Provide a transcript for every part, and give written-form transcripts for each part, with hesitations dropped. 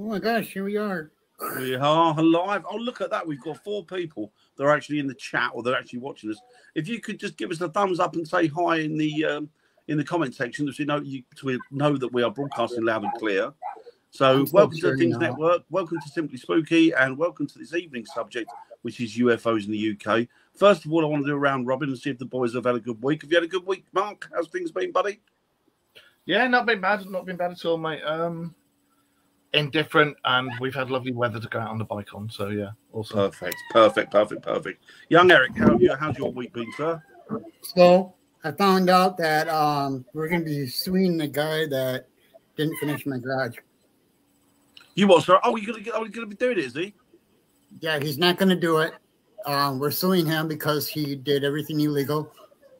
Oh my gosh, here we are. We are live. Oh, look at that. We've got 4 people that are actually in the chat or they're actually watching us. If you could just give us a thumbs up and say hi in the comment section so we know that we are broadcasting loud and clear. So welcome to the Things Network, welcome to Simply Spooky, and welcome to this evening's subject, which is UFOs in the UK. First of all, I want to do a round robin and see if the boys have had a good week. Have you had a good week, Mark? How's things been, buddy? Yeah, not been bad. Not been bad at all, mate. Indifferent, and we've had lovely weather to go out on the bike on. So yeah, awesome. Perfect. Young Eric, how's your week been, sir? So I found out that we're going to be suing the guy that didn't finish my garage. You what, sir? Oh, you're gonna be doing it, is he? Yeah, he's not going to do it. We're suing him because he did everything illegal,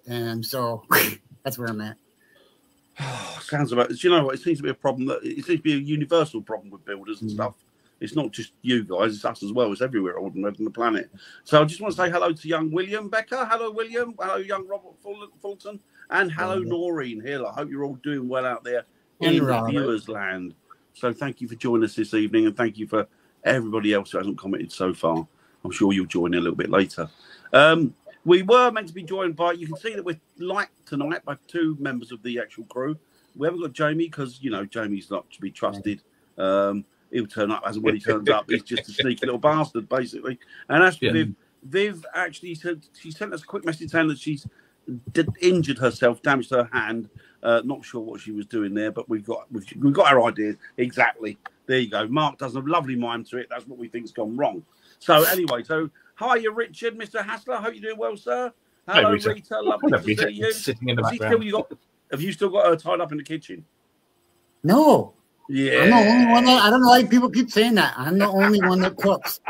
and so that's where I'm at. Sounds about. Do you know what? It seems to be a problem it seems to be a universal problem with builders and stuff. It's not just you guys; it's us as well. It's everywhere on the planet. So I just want to say hello to young William Becker. Hello, William. Hello, young Robert Fulton, and hello, Noreen Hill. I hope you're all doing well out there in the viewers' land. So thank you for joining us this evening, and thank you for everybody else who hasn't commented so far. I'm sure you'll join in a little bit later. We were meant to be joined by, you can see that we're light tonight by 2 members of the actual crew. We haven't got Jamie because, Jamie's not to be trusted. He'll turn up as and when he turns up. He's just a sneaky little bastard, basically. And as for Viv actually said, she sent us a quick message saying that she's injured herself, damaged her hand. Not sure what she was doing there, but we've got our ideas. Exactly. There you go. Mark does a lovely mime to it. That's what we think's gone wrong. So anyway, hi, you're Richard, Mr. Hassler. Hope you're doing well, sir. Hello, Rita. Lovely to see you. Sitting in the background. Have you still got her tied up in the kitchen? No. Yeah. I'm the only one I don't know why people keep saying that. I'm the only one that cooks.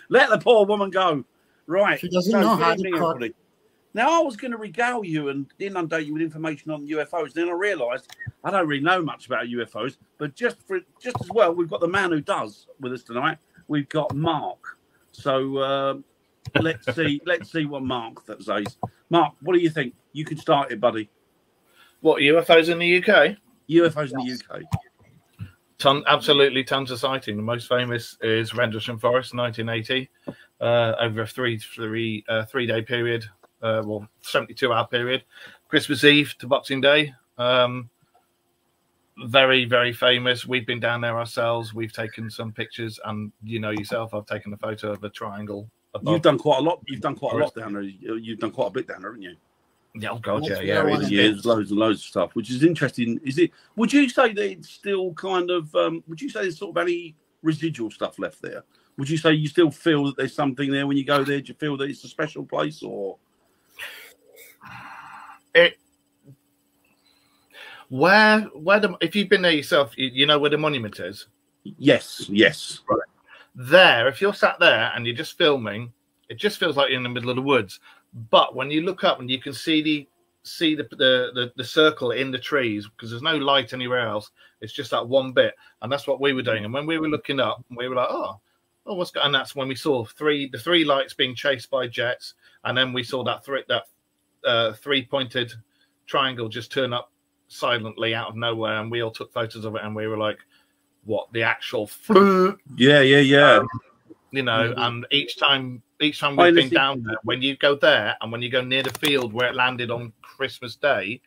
Let the poor woman go. Right. She doesn't know how to cook. Everybody. Now, I was going to regale you and inundate you with information on UFOs. Then I realised I don't really know much about UFOs, but just as well, we've got the man who does with us tonight. We've got Mark. So let's see what Mark says. Mark, what do you think? You can start it, buddy. What, UFOs in the UK? UFOs in the UK. Absolutely tons of sighting. The most famous is Rendlesham Forest, 1980, over a three-day period. 72-hour period, Christmas Eve to Boxing Day. Very, very famous. We've been down there ourselves. We've taken some pictures, and yourself, I've taken a photo of a triangle. You've done quite a lot. You've done quite a lot down there. You've done quite a bit down there, haven't you? Yeah, oh God, yeah. There's loads and loads of stuff, which is interesting. Would you say that it's still kind of? Would you say there's sort of any residual stuff left there? Would you say you still feel that there's something there when you go there? Do you feel that it's a special place, or? if you've been there yourself, you know where the monument is. Yes, yes. Right. There, if you're sat there and you're just filming, it just feels like you're in the middle of the woods. But when you look up and you can see the circle in the trees, because there's no light anywhere else, it's just that one bit, and that's what we were doing. And when we were looking up, we were like, oh, what's going on? And that's when we saw the three lights being chased by jets, and then we saw that three-pointed triangle just turn up silently out of nowhere, and we all took photos of it, and we were like, what, the actual yeah. You know, and each time we've been down there, when you go there and when you go near the field where it landed on Christmas Day,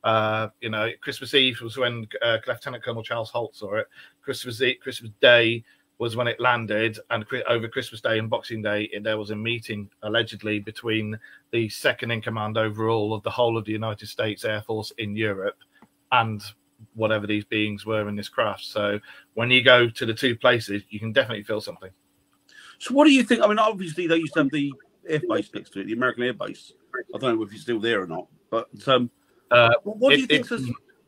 you know, Christmas Eve was when Lieutenant Colonel Charles Holt saw it. Christmas Day was when it landed, and over Christmas Day and Boxing Day, there was a meeting allegedly between the second in command overall of the whole of the United States Air Force in Europe and whatever these beings were in this craft. So when you go to the two places, you can definitely feel something. So what do you think? I mean, obviously they used to have the air base next to it, the American Air Base. I don't know if it's still there or not, but what do you think?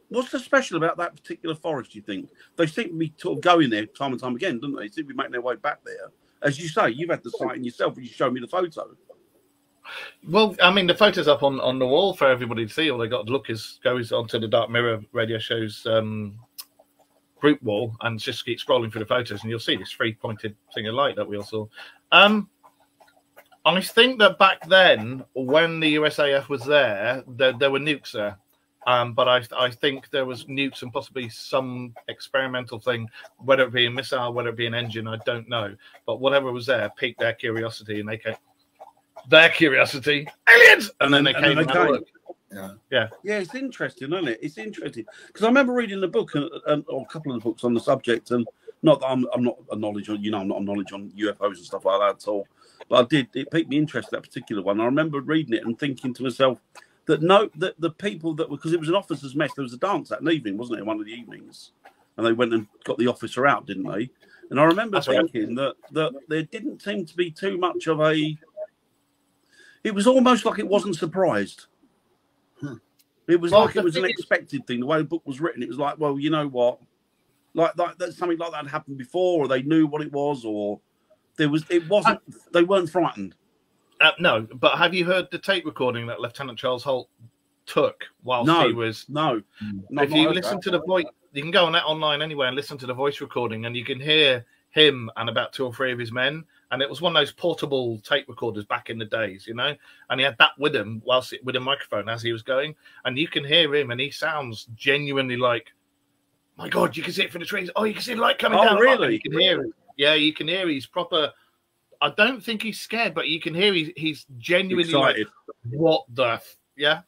What's so special about that particular forest, do you think? They seem to be sort of going there time and time again, don't they? They seem to be making their way back there. As you say, you've had the sighting yourself, and you showed me the photo. Well, I mean, the photo's up on the wall for everybody to see. All they got to look goes onto the Dark Mirror radio show's group wall and just keep scrolling through the photos, and you'll see this three-pointed thing of light that we all saw. I think that back then, when the USAF was there were nukes there. But I think there was nukes and possibly some experimental thing, whether it be a missile, whether it be an engine, I don't know. But whatever was there piqued their curiosity, and they came. Their curiosity, aliens, and then they came. Yeah. It's interesting, isn't it? It's interesting because I remember reading the book or a couple of the books on the subject, and not that I'm not a knowledge on, I'm not a knowledge on UFOs and stuff like that at all. But it piqued me interest, that particular one. I remember reading it and thinking to myself that the people that were, because it was an officers' mess, there was a dance that evening, wasn't it? One of the evenings, and they went and got the officer out, didn't they? And I remember thinking that there didn't seem to be too much of a. It was almost like it wasn't surprised. It was like it was an expected thing. The way the book was written, it was like, well, you know what, like that something like that had happened before, or they knew what it was, or there was. It wasn't. They weren't frightened. No, but have you heard the tape recording that Lieutenant Charles Holt took whilst he was? No. If you listen to the voice, you can go on that online anyway and listen to the voice recording, and you can hear him and about 2 or 3 of his men. And it was one of those portable tape recorders back in the days, you know. And he had that with him with a microphone as he was going, and you can hear him, and he sounds genuinely like, "My God, you can see it from the trees. Oh, you can see the light coming down." Oh, really? You can hear it. Yeah, you can hear he's proper. I don't think he's scared, but you can hear he's genuinely excited. Like, what the yeah.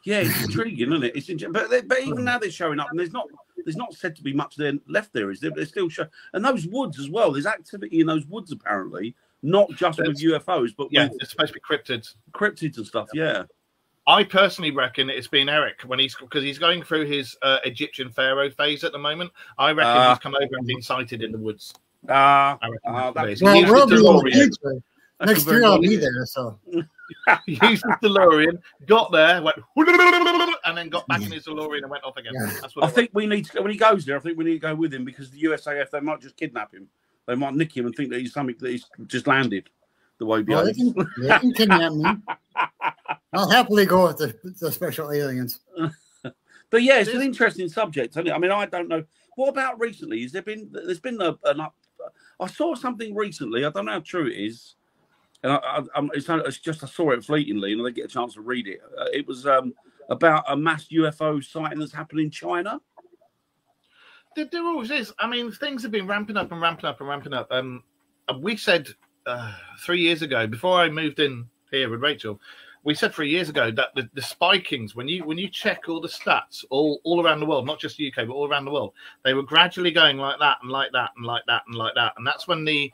Yeah, it's intriguing, isn't it? It's but even now they're showing up, and there's not said to be much there left there, is there? They're still showing, and those woods as well. There's activity in those woods apparently, not just with UFOs, but with, it's supposed to be cryptids and stuff. Yeah, I personally reckon it's been Eric because he's going through his Egyptian pharaoh phase at the moment. I reckon he's come over and been sighted in the woods. Well, we'll be next year. I'll be there, so. He used the DeLorean, got there, went, and then got back in his DeLorean and went off again. Yeah. That's what I think we need to, when he goes there, I think we need to go with him, because the USAF, they might just kidnap him. They might nick him and think that he's something that he's just landed the way he behaves. They can kidnap me. I'll happily go with the special aliens. But yeah, it's an interesting subject, isn't it? I mean, I don't know. What about recently? There's been an up. I saw something recently. I don't know how true it is. And it's just I saw it fleetingly, and I didn't get a chance to read it. It was about a mass UFO sighting that's happened in China. There always is. I mean, things have been ramping up and ramping up and ramping up. We said 3 years ago, before I moved in here with Rachel, we said 3 years ago that the spikings, when you check all the stats all around the world, not just the UK, but all around the world, they were gradually going like that and like that and like that and like that. And that's when the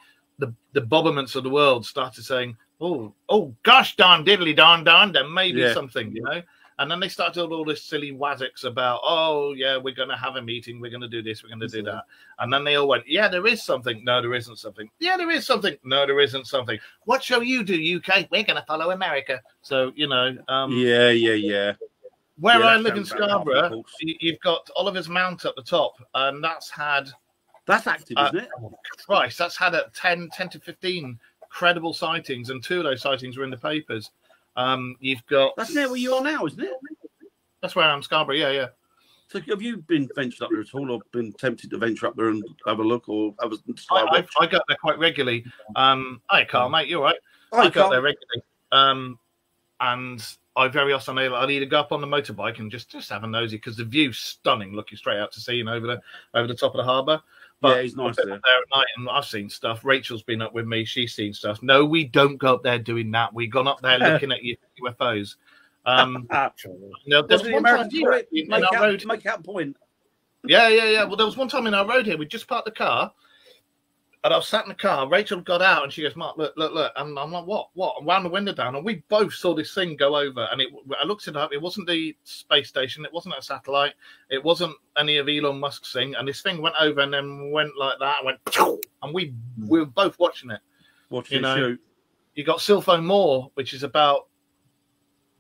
Bobberments of the world started saying, oh gosh darn diddly darn there may be something, you know. And then they started all this silly wazzicks about, oh yeah, we're going to have a meeting, we're going to do this, we're going to do that. And then they all went, yeah, there is something. No, there isn't something. Yeah, there is something. No, there isn't something. What shall you do, UK? We're going to follow America. So, you know. Yeah. Where Yeah, I that live in sounds about half the Scarborough, course. you've got Oliver's Mount at the top, and that's had That's active, isn't it? oh, Christ, that's had 10 to 15 credible sightings, and 2 of those sightings were in the papers. You've got That's near where you are now, isn't it? that's where I am, Scarborough. Yeah. So have you been ventured up there at all, or been tempted to venture up there and have a look, or have a I go there quite regularly. Hi, Carl, mate. You're right. Hi, I go Carl. there regularly. And I very often I'll either go up on the motorbike and just have a nosy because the view's stunning, looking straight out to sea and over the top of the harbour. But Yeah, it's nice I've been there. up there at night, and I've seen stuff. Rachel's been up with me; she's seen stuff. No, we don't go up there doing that. We've gone up there looking at UFOs. No, there's the one time Americans call it? in our road. Make out point. Yeah. Well, there was one time in our road here. We just parked the car, and I was sat in the car. Rachel got out, and she goes, "Mark, look." And I'm like, "What?" I wound the window down, and we both saw this thing go over. And I looked it up. It wasn't the space station. It wasn't a satellite. It wasn't any of Elon Musk's thing. And this thing went over and then went like that. Went, and we were both watching it. Watching it shoot. You got Silpho Moor, which is about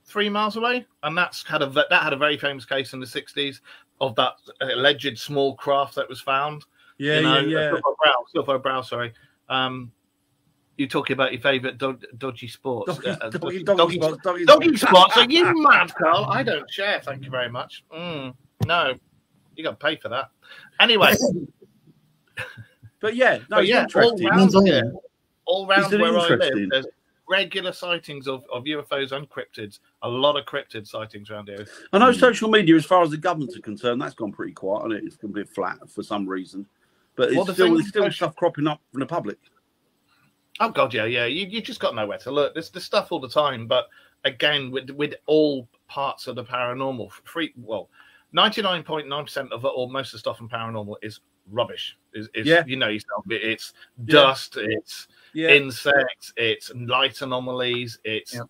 3 miles away, and that had a very famous case in the 60s of that alleged small craft that was found. Yeah. Silpho Brow, sorry. You're talking about your favourite dodgy sports. Doggy spots. Are you mad, Carl? I don't share. Thank you very much. No, you got to pay for that. Anyway. But yeah, no, but yeah, interesting. all round where I live, there's regular sightings of UFOs and cryptids. A lot of cryptid sightings around here. I know social media, as far as the governments are concerned, that's gone pretty quiet, hasn't it? It's gone a bit flat for some reason. But it's there's still stuff cropping up from the public. Oh, God, yeah. You just got nowhere to look. There's stuff all the time. But again, with all parts of the paranormal, 99.9% of it, or most of the stuff in paranormal is rubbish. You know yourself. It's dust, it's insects, it's light anomalies, it's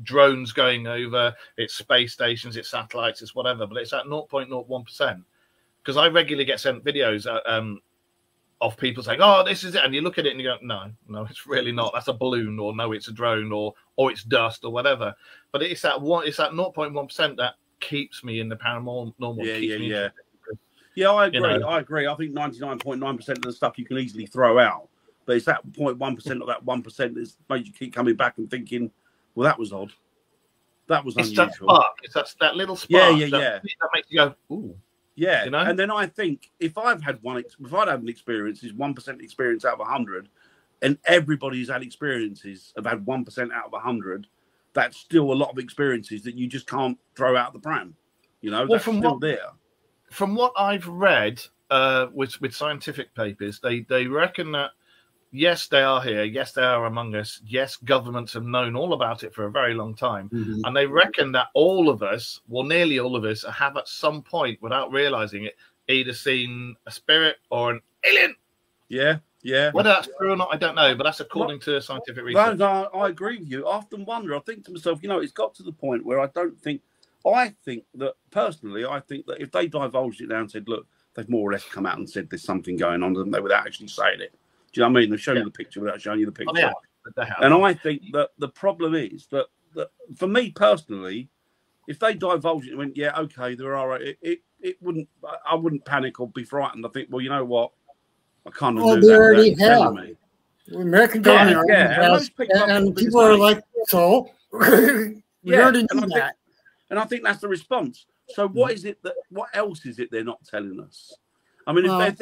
drones going over, it's space stations, it's satellites, it's whatever. But it's at 0.01%. Because I regularly get sent videos of people saying, "Oh, this is it," and you look at it and you go, "No, it's really not. That's a balloon," or "No, it's a drone," or it's dust, or whatever. But it's that 0.1% that keeps me in the paranormal. Yeah, I agree. I agree. I think 99.9% of the stuff you can easily throw out, but it's that 0.1% of that 1% that's made you keep coming back and thinking, "Well, that was odd. That was unusual." That spark. It's that little spark. That makes you go, "Ooh." Yeah, and then I think if I'd had an experience, is 1% experience out of 100, and everybody's had experiences have had 1% out of 100, that's still a lot of experiences that you just can't throw out the pram. That's still there. From what I've read with scientific papers, they reckon that yes, they are here. Yes, they are among us. Yes, governments have known all about it for a very long time. Mm-hmm. And they reckon that all of us, well, nearly all of us, have at some point, without realizing it, either seen a spirit or an alien. Yeah. Whether that's true or not, I don't know, but that's according to scientific research. No, I agree with you. I often wonder, I think to myself, it's got to the point where I think that if they divulged it now and said, look, they've more or less come out and said there's something going on, without actually saying it. Do you know what I mean? They've shown you the picture without showing you the picture. And I think that the problem is that for me personally, if they divulge it and went, yeah, okay, there are, I wouldn't panic or be frightened. I think, well, you know what? I can't do that. They already have. The American government and people are like, so we already knew that. And I think that's the response. So what else is it they're not telling us? I mean, if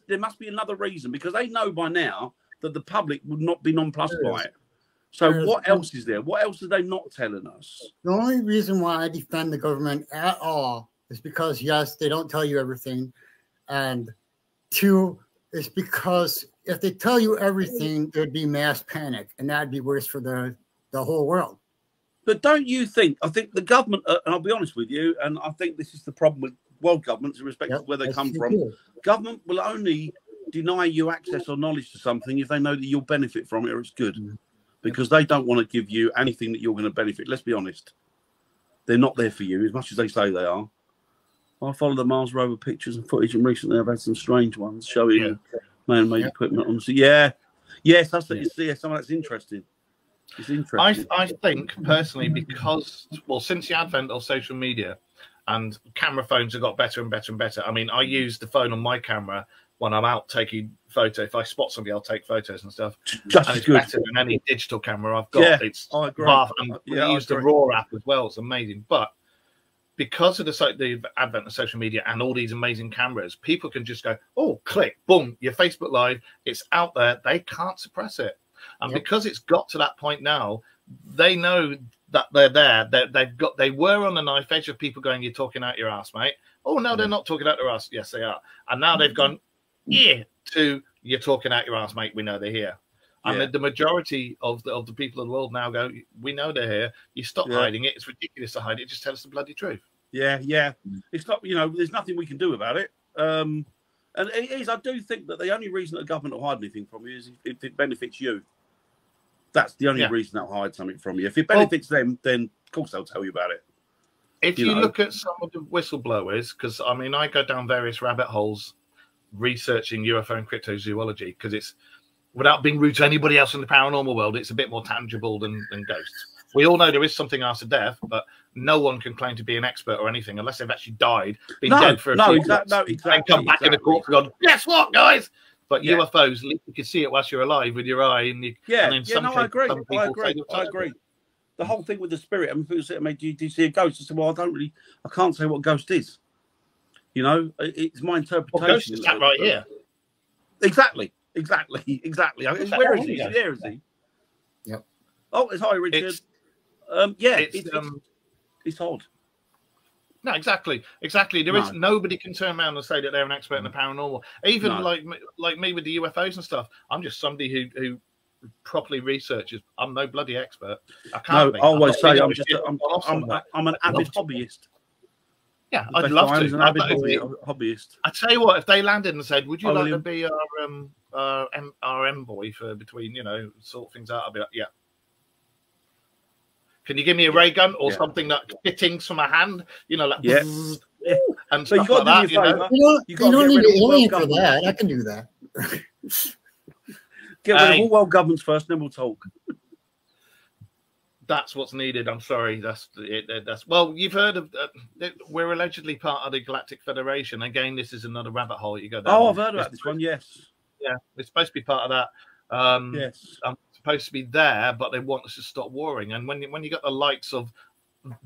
there must be another reason, because they know by now that the public would not be nonplussed by it. So what else is there? What else are they not telling us? The only reason why I defend the government at all is because, yes, they don't tell you everything. And 2, is because if they tell you everything, there'd be mass panic, and that'd be worse for the whole world. But don't you think, I think the government, and I'll be honest with you, and I think this is the problem with world governments in respect of where they come from. Government will only deny you access or knowledge to something if they know that you'll benefit from it or it's good. Because they don't want to give you anything that you're going to benefit. Let's be honest. They're not there for you as much as they say they are. I follow the Mars rover pictures and footage, and recently I've had some strange ones showing man-made equipment on. So yes, that's some of that's interesting. It's interesting. I think personally, because, well, since the advent of social media and camera phones have got better and better and better. I mean, I use the phone on my camera when I'm out taking photos. If I spot somebody, I'll take photos and stuff. Just and it's good. better than any digital camera I've got. Yeah, It's I agree. vast, and Yeah, we I use the agree. RAW app as well. It's amazing. But because of the advent of social media and all these amazing cameras, people can just go, oh, click, boom, your Facebook Live, it's out there. They can't suppress it. And because it's got to that point now, they know that they're there. They were on the knife edge of people going, you're talking out your ass, mate. Oh, no, they're not talking out their ass. Yes, they are. And now they've gone, to you're talking out your ass, mate. We know they're here. And the majority of the people of the world now go, we know they're here. You stop hiding it. It's ridiculous to hide it. Just tell us the bloody truth. Yeah. It's not, there's nothing we can do about it. And it is, I do think that the only reason that the government will hide anything from you is if it benefits you. That's the only reason they'll hide something from you. If it benefits them, then of course they'll tell you about it. If you look at some of the whistleblowers, because I mean, I go down various rabbit holes researching UFO and cryptozoology, because it's, without being rude to anybody else in the paranormal world, it's a bit more tangible than ghosts. We all know there is something after death, but no one can claim to be an expert or anything unless they've actually died, been dead for a few years, and come back in the court and gone, guess what, guys? But UFOs, at least you can see it whilst you're alive with your eye. And I agree. I agree. The whole thing with the spirit, I mean, people say, do you see a ghost? I said, well, I can't say what a ghost is. It's my interpretation. Well, ghost is sat right here. Exactly. Where is he? There is he? Yep. Oh, it's hi, Richard. It's odd. No, exactly. There is nobody can turn around and say that they're an expert in the paranormal. Even like me with the UFOs and stuff. I'm just somebody who properly researches. I'm no bloody expert. I can't. I always say I'm an avid hobbyist. Yeah, I'd love to. An avid hobbyist. I tell you what, if they landed and said, "Would you like to be our envoy for between sort things out?" I'd be like, "Yeah." Can you give me a ray gun or something that fittings from a hand? And so you got like to do me a favour. You don't need an alien for that. I can do that. Get rid of all world governments first, then we'll talk. That's what's needed. I'm sorry. That's well, you've heard of. We're allegedly part of the Galactic Federation. Again, this is another rabbit hole you go down. Oh, I've heard about this one. Yes. Yeah, we're supposed to be part of that. Yes. I'm supposed to be there, but they want us to stop warring. And when you got the likes of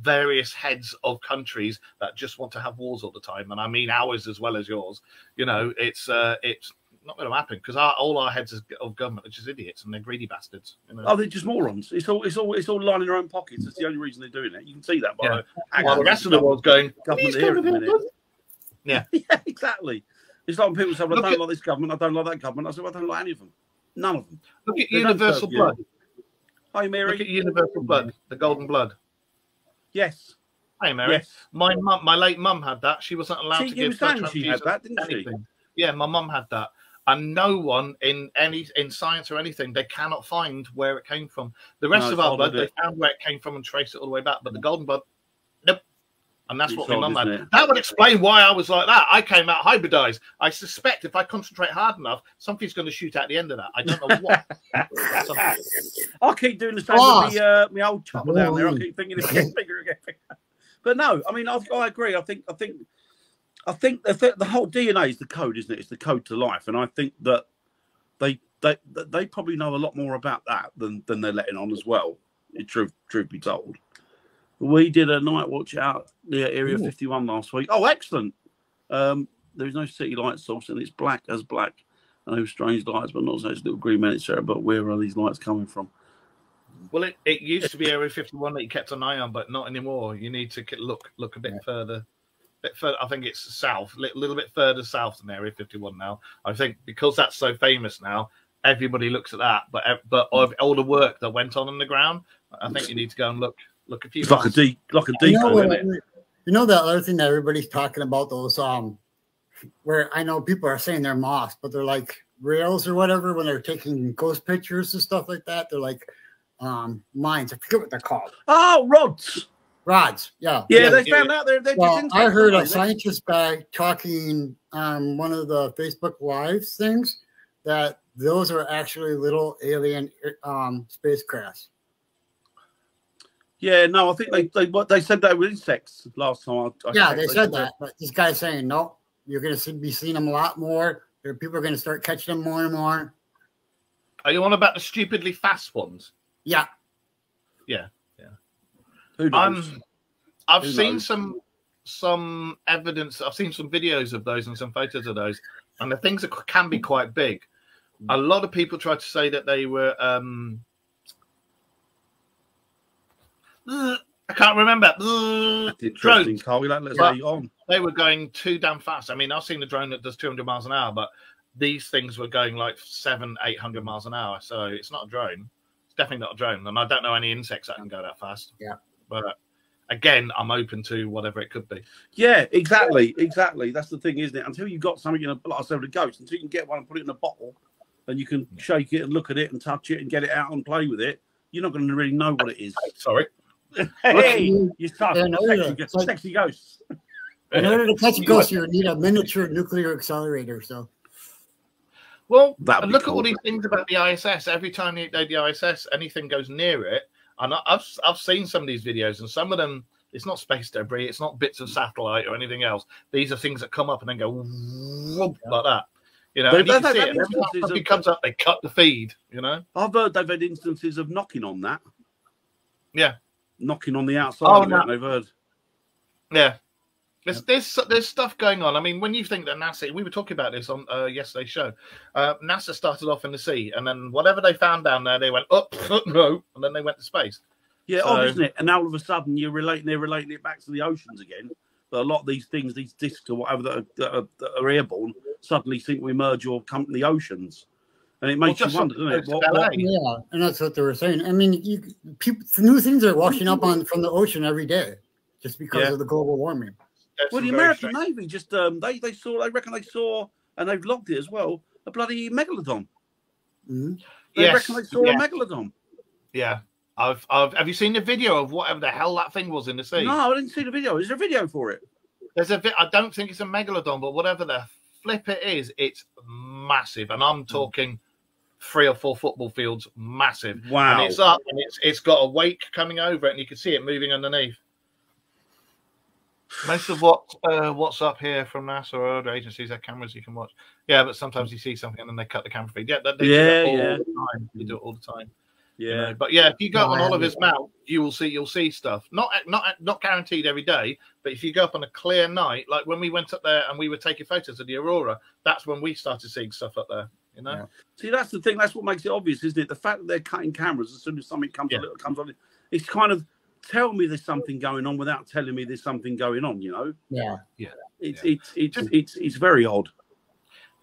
various heads of countries that just want to have wars all the time, and I mean ours as well as yours, it's not going to happen because all our heads of government are just idiots and they're greedy bastards. Oh, they're just morons. It's all lining their own pockets. That's the only reason they're doing it. You can see that by while the rest of the world's going government here. Yeah, exactly. It's like when people say, well, I don't like this government, I don't like that government. I say, well, I don't like any of them. None of them. Look at Universal Blood. Hi, Mary. Look at Universal Blood, the golden blood. Yes. Hey, Mary. Yes. My late mum had that. She wasn't allowed to give blood transfusions. She had that, didn't she? Yeah, my mum had that. And no one in science or anything, they cannot find where it came from. The rest of our blood, they found where it came from and traced it all the way back. But the golden blood, nope. And that's what my mum had. That would explain why I was like that. I came out hybridized. I suspect if I concentrate hard enough, something's going to shoot out the end of that. I don't know what. I keep doing the same with my old chopper down there. I keep thinking it's getting bigger again. But no, I mean, I agree. I think the whole DNA is the code, isn't it? It's the code to life, and I think that they probably know a lot more about that than they're letting on as well. Truth be told, we did a night watch out near Area 51 last week. Oh, excellent! There is no city light source, and it's black as black. I know strange lights, but not such little green minutes there. But where are these lights coming from? Well, it used to be Area 51 that you kept an eye on, but not anymore. You need to look a bit further. I think it's south, a little bit further south than Area 51 now. I think because that's so famous now, everybody looks at that. But of all the work that went on the ground, I think you need to go and look a few. It's like a depot, isn't it? You know that other thing that everybody's talking about, those where I know people are saying they're moths, but they're like rails or whatever when they're taking ghost pictures and stuff like that. They're like mines. I forget what they're called. Oh, rods, yeah. Yeah, they found out they're I heard a scientist guy talking on one of the Facebook Live things that those are actually little alien spacecrafts. Yeah, no, I think they said that with insects last time. Yeah, they said that, but this guy's saying no. You're going to be seeing them a lot more. People are going to start catching them more and more. Are you on about the stupidly fast ones? Yeah. Yeah. Who knows? I've seen some evidence. I've seen some videos of those and some photos of those, and the things can be quite big. A lot of people try to say that they were. I can't remember. Interesting, Carl. Let's get on. They were going too damn fast. I mean, I've seen a drone that does 200 miles an hour, but these things were going like 700-800 miles an hour. So it's not a drone. It's definitely not a drone. And I don't know any insects that can go that fast. Yeah. But again, I'm open to whatever it could be. Yeah, exactly. That's the thing, isn't it? Until you've got something like I said with a ghost, until you can get one and put it in a bottle, and you can shake it and look at it and touch it and get it out and play with it, you're not going to really know what it is. Sorry. Hey, you start sexy ghosts. In order to catch a ghost, you need a miniature nuclear accelerator. So, well, look at all these things about the ISS. Every time the ISS, anything goes near it, and I've seen some of these videos, and some of them, it's not space debris, it's not bits of satellite or anything else. These are things that come up and then go whoop, like that. You know, and you can see it. Every time something comes up, they cut the feed. You know, I've heard they've had instances of knocking on that. Yeah, knocking on the outside. They've heard. Yeah. There's stuff going on. I mean, when you think that NASA, we were talking about this on yesterday's show. NASA started off in the sea, and then whatever they found down there, they went up, no, and then they went to space. Yeah, odd, isn't it? And now all of a sudden they're relating it back to the oceans again. But a lot of these things, these discs or whatever that are airborne, suddenly seem to emerge or come from the oceans, and it makes you wonder, doesn't it? Yeah, and that's what they were saying. I mean, new things are washing up from the ocean every day, just because of the global warming. Well, the American Navy just they reckon they saw, and they've logged it as well, a bloody megalodon. Mm-hmm. They reckon they saw a megalodon. Yeah. Have you seen the video of whatever the hell that thing was in the sea? No, I didn't see the video. Is there a video for it? I don't think it's a megalodon, but whatever the flip it is, it's massive, and I'm talking 3 or 4 football fields, massive. Wow! And it's up, and it's got a wake coming over it, and you can see it moving underneath. Most of what's up here from NASA or other agencies have cameras you can watch. Yeah, but sometimes you see something and then they cut the camera feed. Yeah, they do it all the time. They do it all the time. Yeah, you know? But yeah, if you go on Oliver's Mount, you'll see stuff. Not guaranteed every day, but if you go up on a clear night, like when we went up there and we were taking photos of the aurora, that's when we started seeing stuff up there. You know. Yeah. See, that's the thing. That's what makes it obvious, isn't it? The fact that they're cutting cameras as soon as something comes on, it's kind of. Tell me there's something going on without telling me there's something going on, you know? Yeah. It's very odd.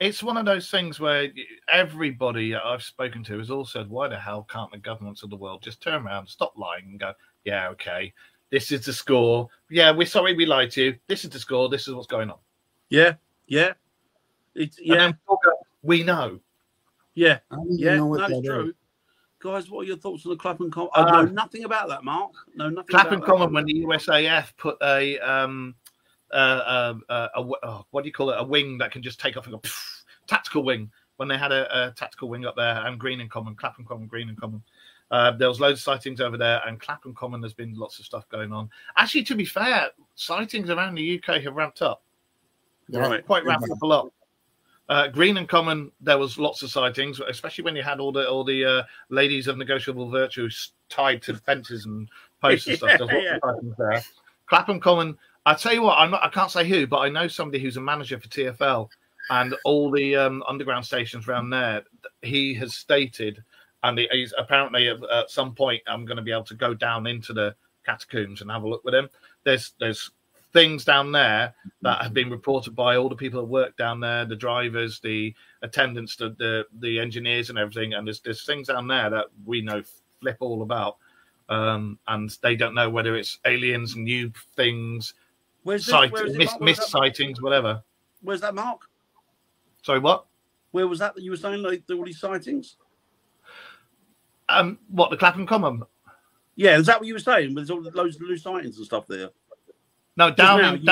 It's one of those things where everybody I've spoken to has all said, why the hell can't the governments of the world just turn around, stop lying and go, yeah, okay, this is the score. Yeah, we're sorry we lied to you. This is the score. This is what's going on. Yeah. And then we know. Yeah. That's true. Guys, what are your thoughts on the Clapham Common? I know nothing about that, Mark. No, nothing. Clapham Common, when the USAF put a what do you call it? A wing that can just take off and go tactical wing. When they had a tactical wing up there, and Green and Common, Clapham Common, Green and Common. There was loads of sightings over there, and Clapham Common has been lots of stuff going on. Actually, to be fair, sightings around the UK have ramped up. Right. Quite ramped up a lot. Green and Common, there was lots of sightings, especially when you had all the ladies of negotiable virtue tied to fences and posts and stuff. There's lots of sightings there. Clapham Common, I tell you what, I can't say who, but I know somebody who's a manager for TfL and all the underground stations around there. He has stated, and he's apparently at some point, I'm going to be able to go down into the catacombs and have a look with him. There's things down there that have been reported by all the people that work down there, the drivers, the attendants, the engineers and everything. And there's things down there that we know flip all about. And they don't know whether it's aliens, new things, missed sightings, whatever. Where's that, Mark? Sorry, what? Where was that you were saying, like, all these sightings? What, the Clapham Common? Yeah, is that what you were saying? There's all loads of new sightings and stuff there. No, down in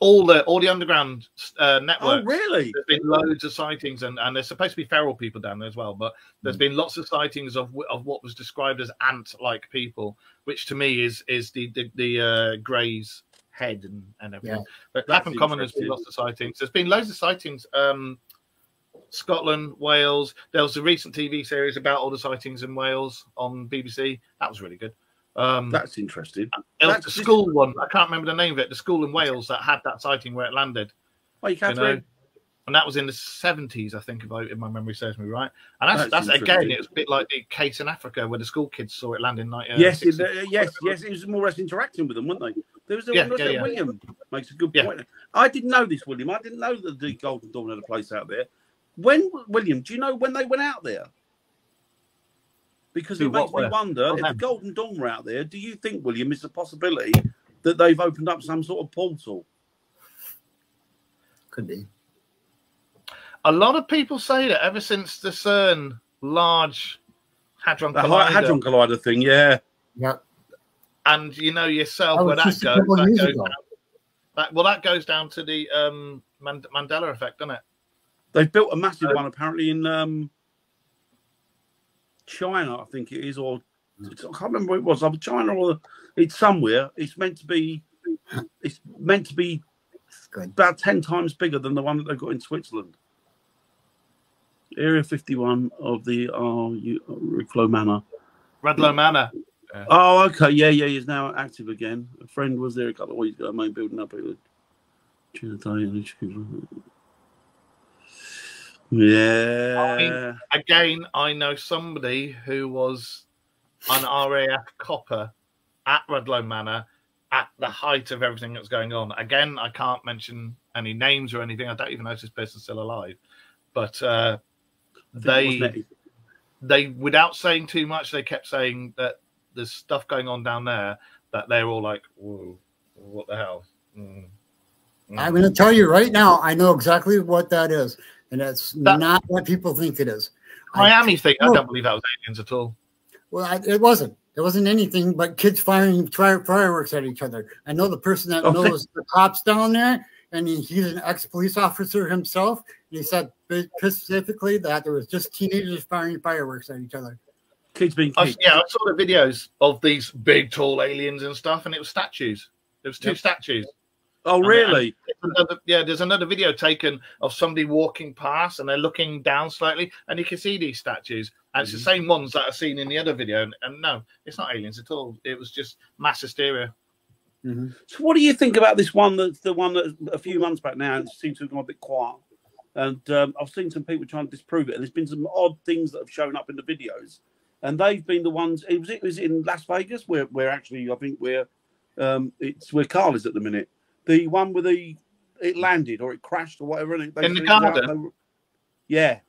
all the underground networks. Oh, really? There's been loads of sightings, and there's supposed to be feral people down there as well. But there's been lots of sightings of what was described as ant-like people, which to me is the Grey's head and everything. Yeah. But Clapham Common has been lots of sightings. There's been loads of sightings. Scotland, Wales. There was a recent TV series about all the sightings in Wales on BBC. That was really good. That's interesting. It was the school one. I can't remember the name of it. The school in Wales that had that sighting where it landed. Oh, you can't know? And that was in the 70s, I think, if my memory serves me right. And that's again, it was a bit like the case in Africa where the school kids saw it land in night. Yes. It was more or less interacting with them, weren't they? There was William makes a good point. I didn't know this, William. I didn't know that the Golden Dawn had a place out there. William, do you know when they went out there? Because it makes me wonder, if the Golden Dawn were out there, do you think, William, is a possibility that they've opened up some sort of portal? Could be. A lot of people say that ever since the CERN Large Hadron Collider. The Hadron Collider thing, yeah. Yep. And you know yourself where that goes down to the Mandela effect, doesn't it? They've built a massive one apparently in China, I think it is, or I can't remember what it was. Either China or it's somewhere. It's meant to be about 10 times bigger than the one that they've got in Switzerland. Area 51 of the Redlow Manor. Redlow Manor. Yeah. Oh, okay. Yeah. He's now active again. A friend was there a couple of weeks ago. Main building up. Yeah. I know somebody who was an RAF copper at Redlow Manor at the height of everything that's going on. Again, I can't mention any names or anything. I don't even know if this person's still alive. But they, without saying too much, they kept saying that there's stuff going on down there that they're all like, whoa, what the hell? I'm going to tell you right now, I know exactly what that is. And that's not what people think it is. Miami thing, I don't believe that was aliens at all. Well, it wasn't. It wasn't anything but kids firing fireworks at each other. I know the person that knows the cops down there, and he's an ex-police officer himself. And he said specifically that there was just teenagers firing fireworks at each other. Kids being kids. I saw the videos of these big, tall aliens and stuff, and it was statues. There was two statues. Oh, really? There's another video taken of somebody walking past, and they're looking down slightly, and you can see these statues. And it's the same ones that are seen in the other video. And no, it's not aliens at all. It was just mass hysteria. Mm-hmm. So what do you think about this one? That's the one that a few months back now it seems to have gone a bit quiet. And I've seen some people trying to disprove it. And there's been some odd things that have shown up in the videos. And they've been the ones. It was in Las Vegas, where actually I think it's where Carl is at the minute. The one where it landed or it crashed or whatever. And in the garden. Yeah.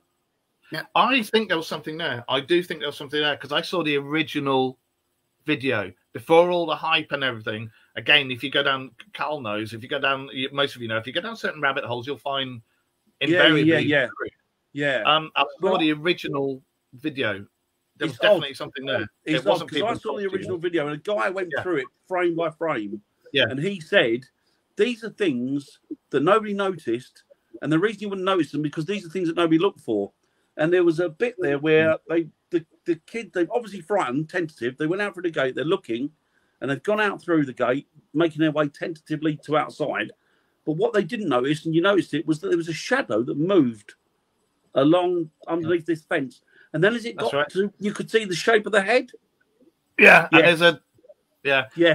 Yeah, I think there was something there. I do think there was something there because I saw the original video before all the hype and everything. Again, if you go down, Carl knows, if you go down, most of you know, if you go down certain rabbit holes, you'll find invariably. Yeah. I saw the original video. There was definitely something there. It wasn't because I saw the original video and a guy went through it frame by frame. Yeah. And he said, these are things that nobody noticed. And the reason you wouldn't notice them because these are things that nobody looked for. And there was a bit there where the kid, they've obviously frightened, tentative. They went out through the gate, they're looking, and they've gone out through the gate, making their way tentatively to outside. But what they didn't notice, and you noticed it, was that there was a shadow that moved along underneath this fence. And then as it got to, you could see the shape of the head. Yeah, and there's a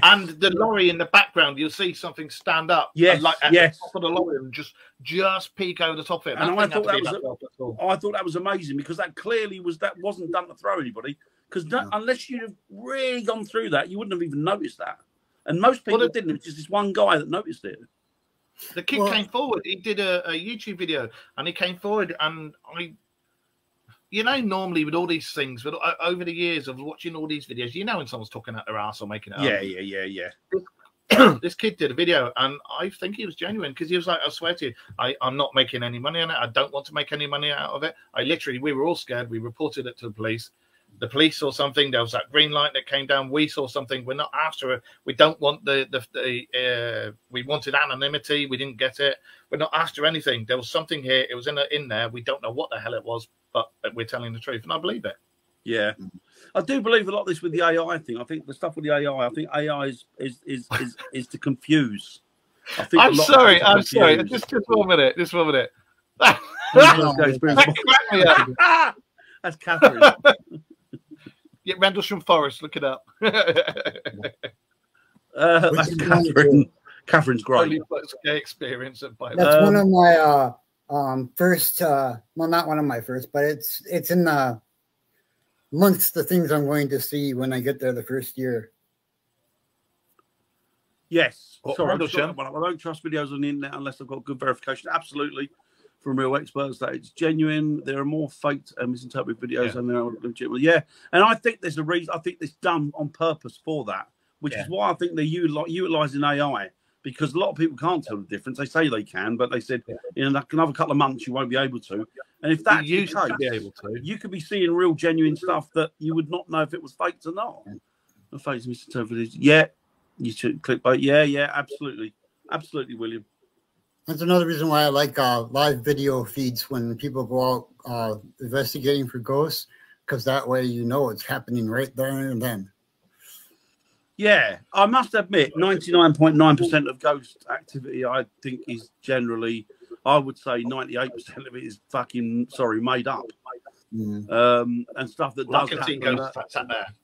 and the lorry in the background, you'll see something stand up. Yes, like at the top of the lorry and just peek over the top of it. And I thought that was amazing because that clearly wasn't done to throw anybody. Because unless you'd have really gone through that, you wouldn't have even noticed that. And most people didn't. It was just this one guy that noticed it. The kid came forward. He did a YouTube video, and he came forward, and normally with all these things, but over the years of watching all these videos, when someone's talking out their ass or making it up. This kid did a video, and I think he was genuine because he was like, I swear to you, I'm not making any money on it. I don't want to make any money out of it. We were all scared. We reported it to the police. The police saw something. There was that green light that came down. We saw something. We're not after it. We don't want we wanted anonymity. We didn't get it. We're not after anything. There was something here. It was in there. We don't know what the hell it was, but we're telling the truth, and I believe it. Yeah, I do believe a lot of this with the AI thing. I think the stuff with the AI. I think AI is to confuse. I think I'm sorry. Just 1 minute. Just 1 minute. That's Catherine. Yeah, Rendlesham Forest. Look it up. That's Catherine. Catherine's great. Gay experience. That's one of my first. Well, not one of my first, but it's in the amongst the things I'm going to see when I get there the first year. Yes. Sorry, I don't trust videos on the internet unless I've got good verification. Absolutely. From real experts that it's genuine. There are more faked and misinterpreted videos than there are legitimate. Yeah, and I think there's a reason. I think it's done on purpose for that, which is why I think they're utilizing AI, because a lot of people can't tell the difference. They say they can, but they said in another couple of months you won't be able to. And if that's the case, you could be seeing real genuine stuff that you would not know if it was faked or not. The fakes and misinterpreted. Yeah, you should clickbait. Yeah, absolutely, William. That's another reason why I like live video feeds when people go out investigating for ghosts, because that way you know it's happening right there and then. Yeah, I must admit, 99.9% of ghost activity, I think, is generally, I would say 98% of it is made up. And stuff that does happen.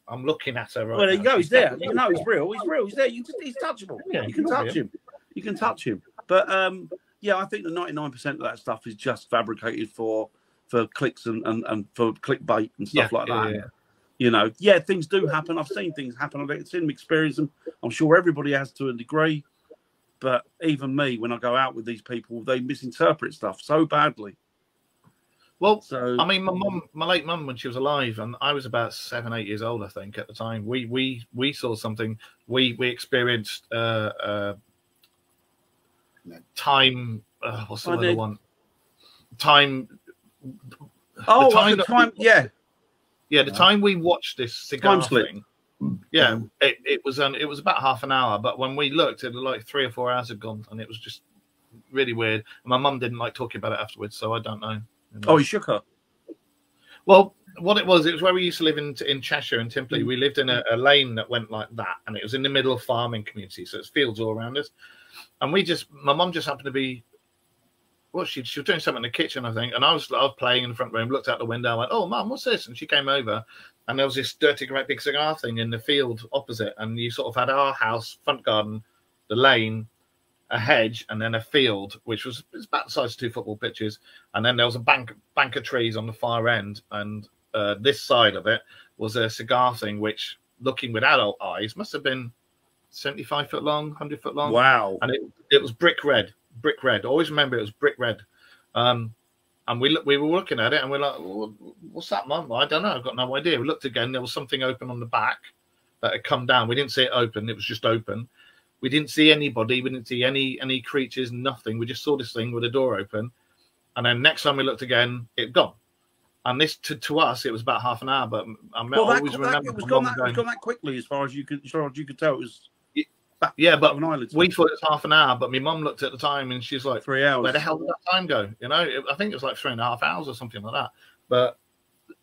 I'm looking at her right now. There you go, he's there. You know he's real. He's there. He's touchable. Yeah, you can touch him. You can touch him. But I think that 99% of that stuff is just fabricated for clicks and for clickbait and stuff like that. Yeah. You know, things do happen. I've seen things happen. I've seen them, experienced them. I'm sure everybody has to a degree. But even me, when I go out with these people, they misinterpret stuff so badly. Well, I mean, my late mum, when she was alive, and I was about 7, 8 years old, I think, at the time. We saw something. We experienced time. What's the other one? Time. Oh, the time. Yeah, the time we watched this cigar thing. Yeah, it was about half an hour, but when we looked, it was like 3 or 4 hours had gone, and it was just really weird. And my mum didn't like talking about it afterwards, so I don't know. Oh, he shook her. Well, what it was where we used to live in Cheshire and Timpley. We lived in a lane that went like that, and it was in the middle of farming community, so it's fields all around us. And my mum just happened to be, she was doing something in the kitchen, I think, and I was playing in the front room, looked out the window, I went, "Oh, Mum, what's this?" And she came over, and there was this dirty, great big cigar thing in the field opposite, and you sort of had our house, front garden, the lane, a hedge, and then a field, which was about the size of 2 football pitches, and then there was a bank of trees on the far end, and this side of it was a cigar thing, which, looking with adult eyes, must have been 75 foot long, 100 foot long. Wow! And it was brick red. Always remember it was brick red. And we were looking at it, and we're like, well, "What's that, Mum?" I don't know. I've got no idea. We looked again. There was something open on the back that had come down. We didn't see it open. It was just open. We didn't see anybody. We didn't see any creatures. Nothing. We just saw this thing with a door open. And then next time we looked again, it had gone. And this to us, it was about half an hour. But I always remember it was gone that quickly, as far as you could tell. It was. But we thought it was half an hour, but my mum looked at the time and she's like, 3 hours. Where the hell did that time go? You know, I think it was like 3.5 hours or something like that. But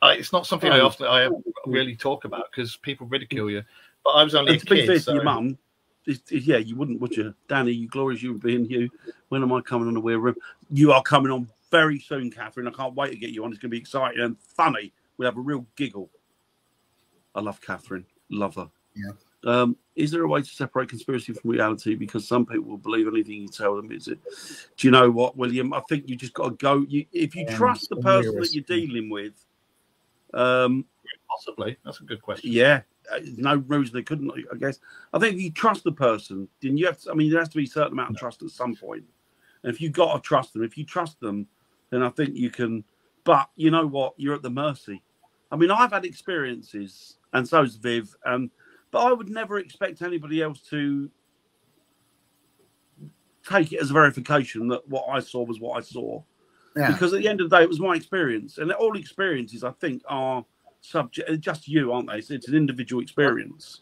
it's not something I really talk about because people ridicule you. But I was only a kid. To your mum, you wouldn't, would you? Danny, you glorious human being, you. When am I coming on the Weir Room? You are coming on very soon, Catherine. I can't wait to get you on. It's going to be exciting and funny. We'll have a real giggle. I love Catherine. Love her. Yeah. Is there a way to separate conspiracy from reality? Because some people will believe anything you tell them. Is it? Do you know what, William? I think you just got to go. If you trust the person that you're dealing with, possibly. That's a good question. Yeah, no reason they couldn't. I guess. I think if you trust the person, then you have to. I mean, there has to be a certain amount of trust at some point. And if you've got to trust them, if you trust them, then I think you can. But you know what? You're at the mercy. I mean, I've had experiences, and so's Viv, but I would never expect anybody else to take it as a verification that what I saw was what I saw. Yeah. Because at the end of the day, it was my experience. And all experiences, I think, are subject, just you, aren't they? It's an individual experience.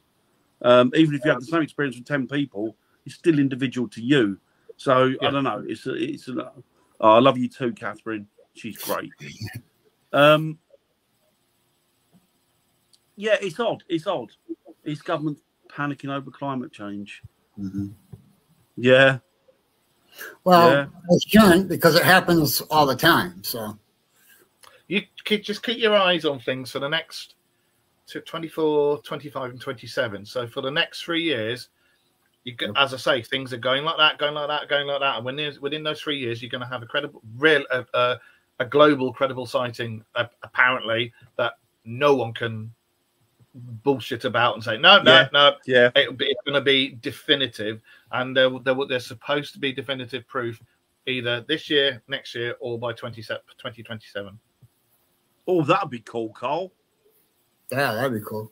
Even if you have the same experience with 10 people, it's still individual to you. So I don't know. I love you too, Catherine. She's great. Yeah, it's odd. It's odd. It's government panicking over climate change. Mm-hmm. Yeah. Well, it shouldn't, because it happens all the time. So you could just keep your eyes on things for the next 24, 25, and 27. So for the next 3 years, you get, as I say, things are going like that, going like that, going like that. And within those 3 years, you're going to have a credible, a global credible sighting, apparently, that no one can bullshit about and say no. It's going to be definitive, and there's supposed to be definitive proof either this year, next year, or by 2027. Oh, that'd be cool, Carl. Yeah, that'd be cool.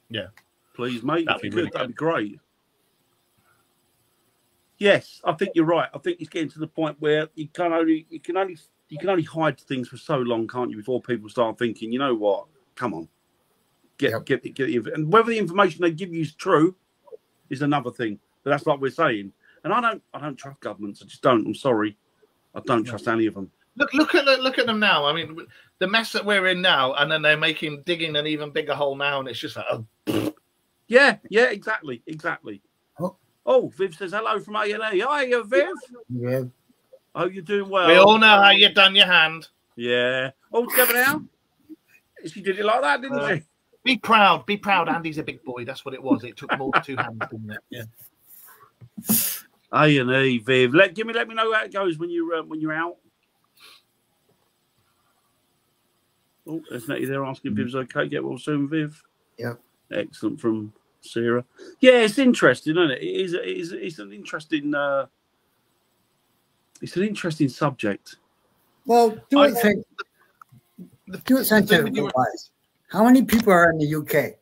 Yeah, please, mate. That'd be really that'd be great. Yes, I think you're right. I think it's getting to the point where you can only hide things for so long, can't you? Before people start thinking, you know what? Come on. Get the and whether the information they give you is true is another thing. But that's like we're saying. And I don't trust governments. I just don't. I'm sorry. I don't trust any of them. Look at them now. I mean, the mess that we're in now, and then they're digging an even bigger hole now, and it's just like, oh. Yeah, exactly. Oh, Viv says hello from A&E. Hiya, Viv. Yeah. Oh, you're doing well. We all know how you've done your hand. Yeah. All together now? She did it like that, didn't she? Be proud. Andy's a big boy. That's what it was. It took more than 2 hands, didn't it? Yeah. A&E, Viv. Let me know how it goes when you're out. Oh, there's Nettie there asking if Viv's okay. Get well soon, Viv. Yeah. Excellent from Sarah. Yeah, it's interesting, isn't it? It's an interesting. It's an interesting subject. Well, do it scientifically wise. How many people are in the UK?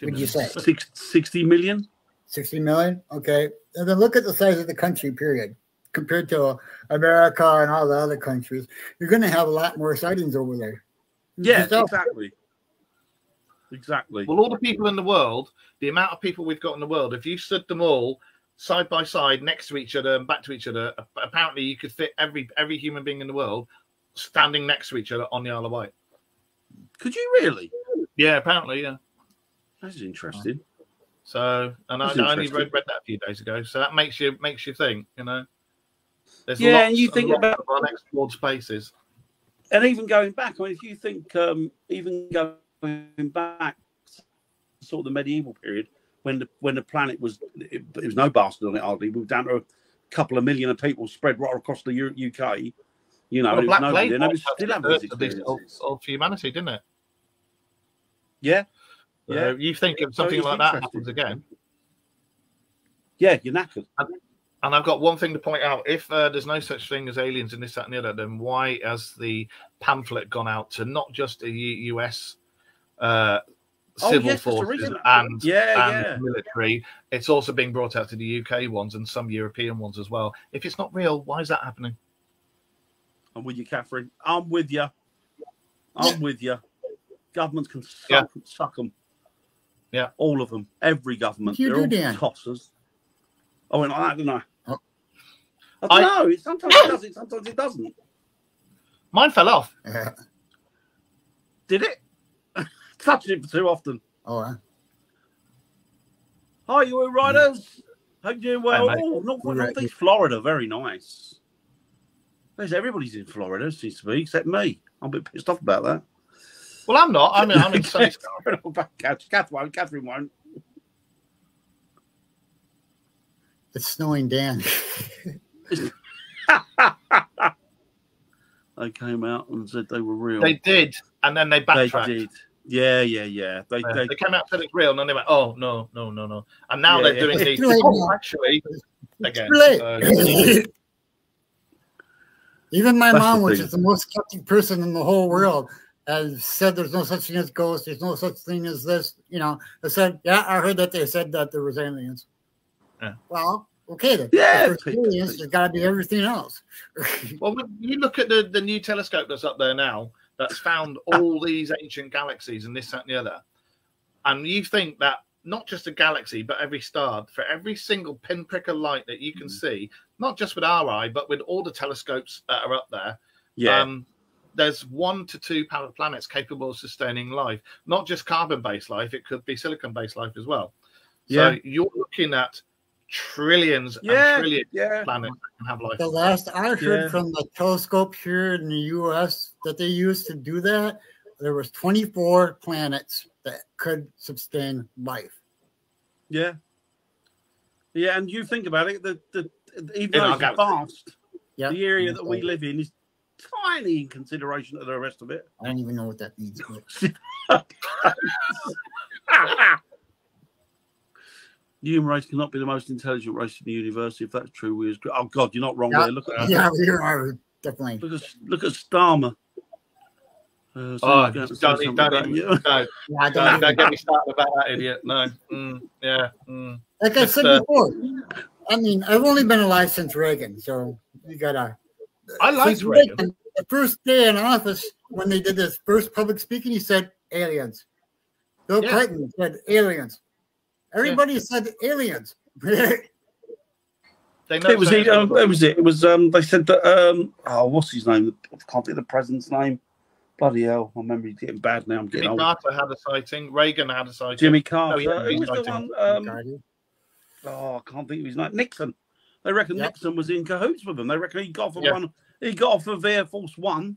Would you say 60 million? 60 million. Okay, and then look at the size of the country. Period. Compared to America and all the other countries, you're going to have a lot more sightings over there. Yeah, exactly. Well, all the people in the world, the amount of people we've got in the world, if you stood them all side by side next to each other and back to each other, apparently you could fit every human being in the world standing next to each other on the Isle of Wight. Could you really? Yeah, apparently, yeah. That's interesting. So, and I only read that a few days ago. So that makes you think, you know. There's and you think about unexplored spaces. And even going back, I mean, if you think even going back sort of the medieval period, when the planet was, it was no bastard on it hardly. We were down to a couple of million of people spread right across the UK. You know, Black Plague was still having these experiences of humanity, didn't it? Yeah. You think if something like that happens again? Yeah, you're knackered. And I've got one thing to point out. If there's no such thing as aliens and this, that, and the other, then why has the pamphlet gone out to not just the US civil forces and military? It's also being brought out to the UK ones and some European ones as well. If it's not real, why is that happening? I'm with you, Catherine. I'm with you. Governments can suck them. Yeah. All of them. Every government. They're all tossers. I went like that, didn't I? I don't know. Sometimes it does it, sometimes it doesn't. Mine fell off. Did it? Touched it for too often. Oh, Hi, you all riders? Hope you're doing well. Hi, Northeast Florida, very nice. Everybody's in Florida, seems to be, except me. I'm a bit pissed off about that. Well, I'm not. I'm in sunny Catherine won't. It's snowing, Dan. They came out and said they were real. They did, and then they backtracked. They did. Yeah. They came out and said it's real, and then they went, "Oh no!" And now they're doing actually again. Even my mom, which is the most skeptic person in the whole world, has said there's no such thing as ghosts. There's no such thing as this. You know, I said, I heard that they said that there was aliens. Yeah. Well, okay then. Yeah, if there's aliens, there's got to be everything else. Well, you look at the new telescope that's up there now. that's found all these ancient galaxies and this, that, and the other. And you think that not just a galaxy, but every star, for every single pinprick of light that you can see, not just with our eye, but with all the telescopes that are up there, there's 1 to 2 planets capable of sustaining life. Not just carbon-based life; it could be silicon-based life as well. So you're looking at trillions and trillions of planets that can have life. The last I heard from the telescope here in the U.S. that they used to do that, there was 24 planets that could sustain life. Yeah, and you think about it, even though it's vast, the area that we live in is tiny in consideration to the rest of it. I don't even know what that means. The human race cannot be the most intelligent race in the universe. If that's true, we oh God, you're not wrong there. Look at we are definitely. Look at Starmer. Don't get me started about that idiot. No. Like I said before, I mean, I've only been alive since Reagan, so you gotta. I like Reagan. The first day in office, when they did this first public speaking, he said aliens. Bill Clinton said aliens. Everybody said aliens. It was they said that what's his name? I can't think of the president's name. Bloody hell, my memory's getting bad now. I'm getting Jimmy old. Carter had a sighting. Reagan had a sighting. Jimmy Carter. Who was the one? I can't think of his name. Nixon. They reckon Nixon was in cahoots with them. They reckon he got off of one. He got off of Air Force One,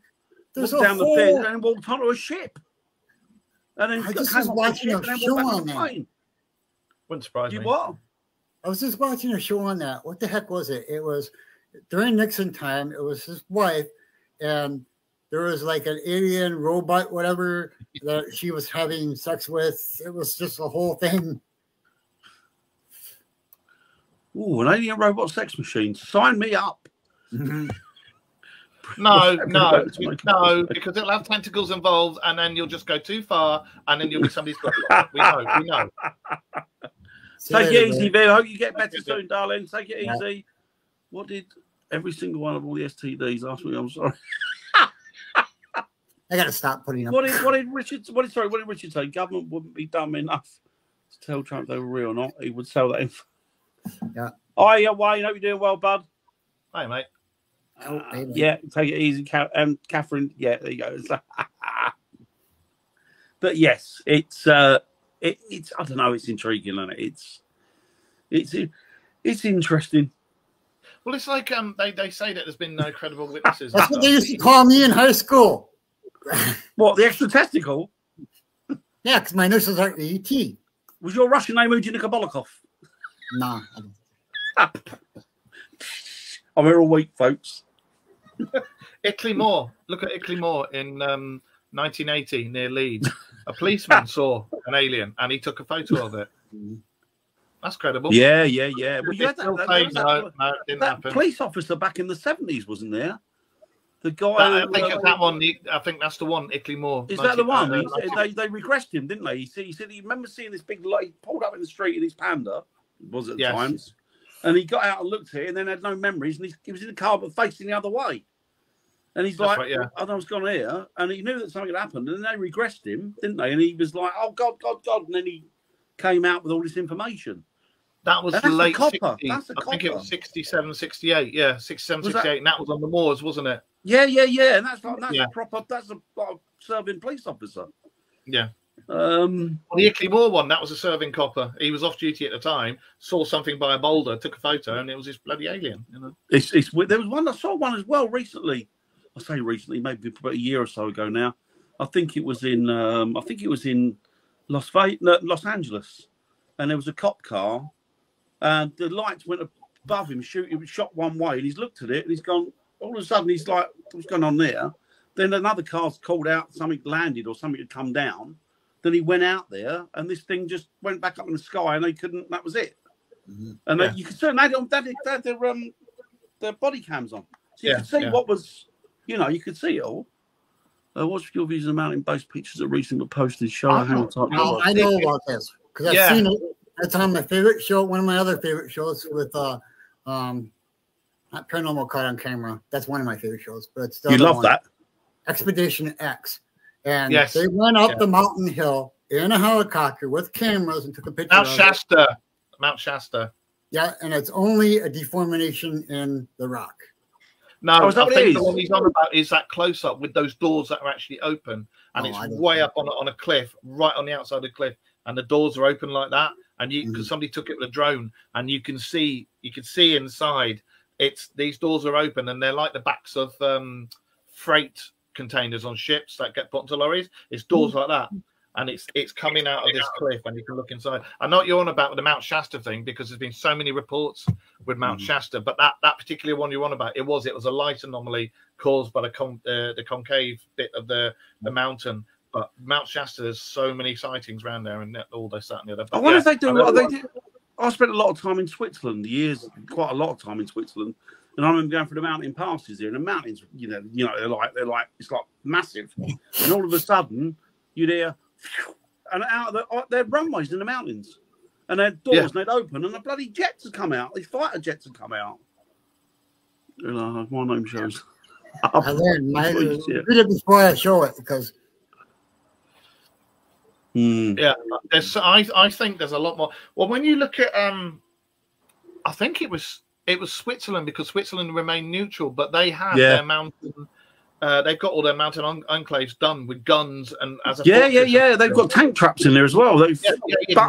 walked down the thing, and walked onto a ship. And then I just was watching a show on that. Wouldn't surprise me. What? I was just watching a show on that. What the heck was it? It was during Nixon time. It was his wife, and there was like an alien robot, whatever, that she was having sex with. It was just a whole thing. Ooh, an alien robot sex machine. Sign me up. No, because it'll have tentacles involved, and then you'll just go too far, and then you'll be somebody's got. We know. Take it easy, Viv. I hope you get better soon, darling. Take it easy. What did every single one of all the STDs ask me? I'm sorry. I gotta stop putting up. What did Richard say? Government wouldn't be dumb enough to tell Trump they were real or not. He would sell that info. Yeah. Wayne, hope you're doing well, bud. Hi, mate. Take it easy, Catherine. Yeah, there you go. But yes, it's I don't know. It's intriguing, isn't it? It's interesting. Well, it's like they say that there's been no credible witnesses. That's what they used to call me in high school. What, the extra testicle? Yeah, because my initials are ET. Was your Russian name Eugene Kabalikov? Nah. I'm here all week, folks. Ickley Moor. Look at Ickley Moor in 1980 near Leeds. A policeman saw an alien and he took a photo of it. That's credible. Yeah. Well, you had no, it didn't happen. Police officer back in the 70s, wasn't there? The guy. I think that one. I think that's the one. Ickley Moor. Is that the one? They regressed him, didn't they? He said he remember seeing this big light. He pulled up in the street in his Panda. It was at the times, and he got out and looked at it, and then had no memories, and he was in the car but facing the other way. And he's like, right, I don't know what's gone here, and he knew that something had happened, and then they regressed him, didn't they? And he was like, oh God, and then he came out with all this information. That was the late 60s. That's I think it was 67, 68. Yeah, 67, 68. And that was on the moors, wasn't it? Yeah. And that's a proper, that's a serving police officer. Yeah. The Ickley Moor one, that was a serving copper. He was off duty at the time, saw something by a boulder, took a photo, and it was this bloody alien. You know, there was one. I saw one as well recently. I say recently, maybe about a year or so ago now. I think it was in Los Angeles, and there was a cop car, and the lights went above him. It was shot one way, and he's looked at it, and he's gone. All of a sudden, he's like, "What's going on there?" Then another car's called out, something landed or something had come down. Then he went out there, and this thing just went back up in the sky, and they couldn't. That was it. Mm-hmm. And you could see they had their body cams on, so you could see what was. You could see it all. What's your views on the mountain-based pictures that recently were posted? I know about this because I've seen it. That's on my favorite show. One of my other favorite shows with not Paranormal Caught on Camera. That's one of my favorite shows, but it's still. You love that? Expedition X, and Yes. they went up the mountain hill in a helicopter with cameras and took a picture. Mount of Shasta. it. Mount Shasta. Yeah, and it's only a deformation in the rock. No, Oh, is that I what it think is? the one he's on about is that close up with those doors that are actually open, and Oh, I it's don't way know. up on a cliff, right on the outside of the cliff, and the doors are open like that. And you, because somebody took it with a drone, and you can see inside. It's these doors are open, and they're like the backs of freight containers on ships that get put into lorries. It's doors like that, and it's coming out of this cliff, and you can look inside. I know what you're on about with the Mount Shasta thing, because there's been so many reports with Mount Shasta, but that particular one you're on about, it was a light anomaly caused by the concave bit of the mountain. But Mount Shasta, there's so many sightings around there, and all this, that, and the other. But I wonder if they do what they do. do. I spent a lot of time in Switzerland, quite a lot of time in Switzerland, and I remember going through the mountain passes there, and the mountains, they're like it's like massive, and all of a sudden you'd hear, and out of their runways in the mountains, and their doors and they'd open, and the bloody jets had come out, these fighter jets had come out. My name shows. I learned read it before I show it, because. Yeah, I think there's a lot more. Well, when you look at, I think it was Switzerland, because Switzerland remained neutral, but they had their mountain. They've got all their mountain enclaves done with guns and as a They've got tank traps in there as well. They've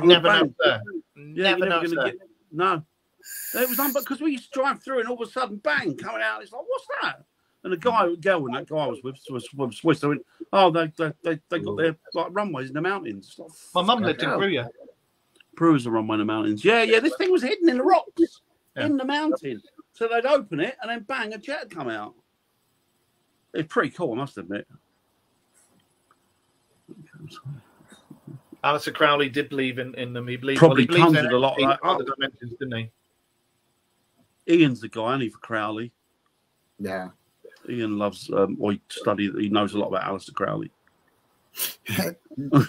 never know there. Never know there. No, it was because we used to drive through, and all of a sudden, bang, coming out. It's like, what's that? And the girl when that guy was with Swiss, they went, oh, they got their like runways in the mountains. Like, my mum lived in Bruges. Bruges a runway in the mountains. Yeah. This thing was hidden in the rocks, in the mountain. So they'd open it, and then bang, a jet would come out. It's pretty cool, I must admit. Alistair Crowley did believe in them. He believed probably he conjured a lot of that. Other dimensions, didn't he? Ian's the guy, isn't he, for Crowley? Yeah. Ian loves, he knows a lot about Alistair Crowley. Thank you,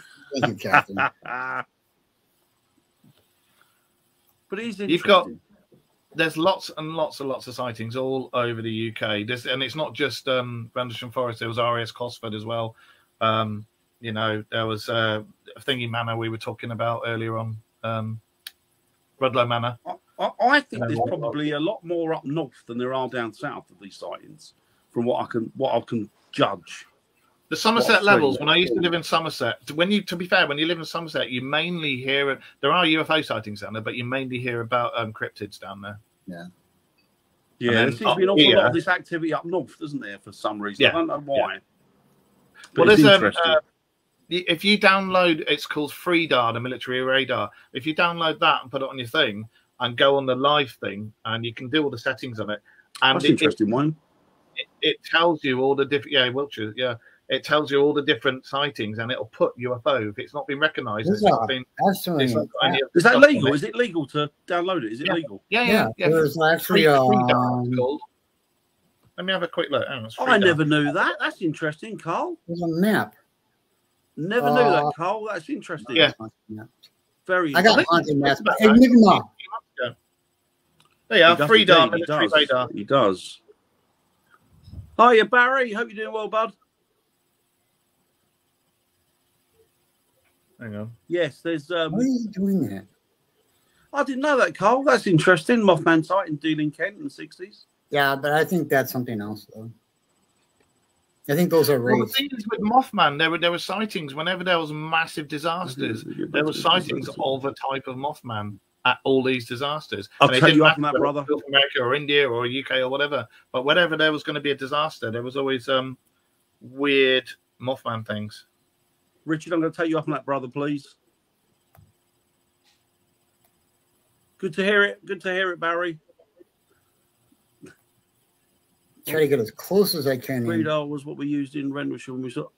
Captain. But he's interesting. There's lots and lots and lots of sightings all over the UK. And it's not just Rendlesham Forest. There was RAS Cosford as well. There was Thingy Manor we were talking about earlier on, Rudlow Manor. I think there's probably a lot more up north than there are down south of these sightings, from what I can judge. The Somerset levels, when I used to live in Somerset, to be fair, when you live in Somerset, you mainly hear there are UFO sightings down there, but you mainly hear about cryptids down there. Yeah. Yeah, there seems to be an awful lot of this activity up north, doesn't there, for some reason? I don't know why. But well, there's if you download, it's called FreeDAR, the military radar. If you download that and put it on your thing and go on the live thing, and you can do all the settings of it. And that's interesting one. It tells you all the different, Wiltshire, it tells you all the different sightings, and it'll put UFO if it's not been recognised. Is that legal? Is it legal to download it? Is it legal? Yeah. There's actually called. Let me have a quick look. I never knew that. That's interesting, Carl. There's a map. Never knew that, Carl. That's interesting. Yeah. Very. I got haunted maps. Enigma. There you are. FreeDAR military radar. He does. Hiya, Barry. Hope you're doing well, bud. Hang on. Yes, there's. Why are you doing that? I didn't know that, Carl. That's interesting. Mothman site in Dealing, Kent in the 60s. Yeah, but I think that's something else, though. I think those are Well, the raised. thing is with Mothman, there were sightings whenever there was massive disasters. There were sightings of a type of Mothman at all these disasters. I'll and it tell didn't you up on matter that, whether brother. it was America or India or UK or whatever. But whenever there was going to be a disaster, there was always weird Mothman things. Richard, I'm going to take you up on that, brother, please. Good to hear it. Good to hear it, Barry. Try to get as close as I can. FreeDAR was what we used in Rendlesham when we saw.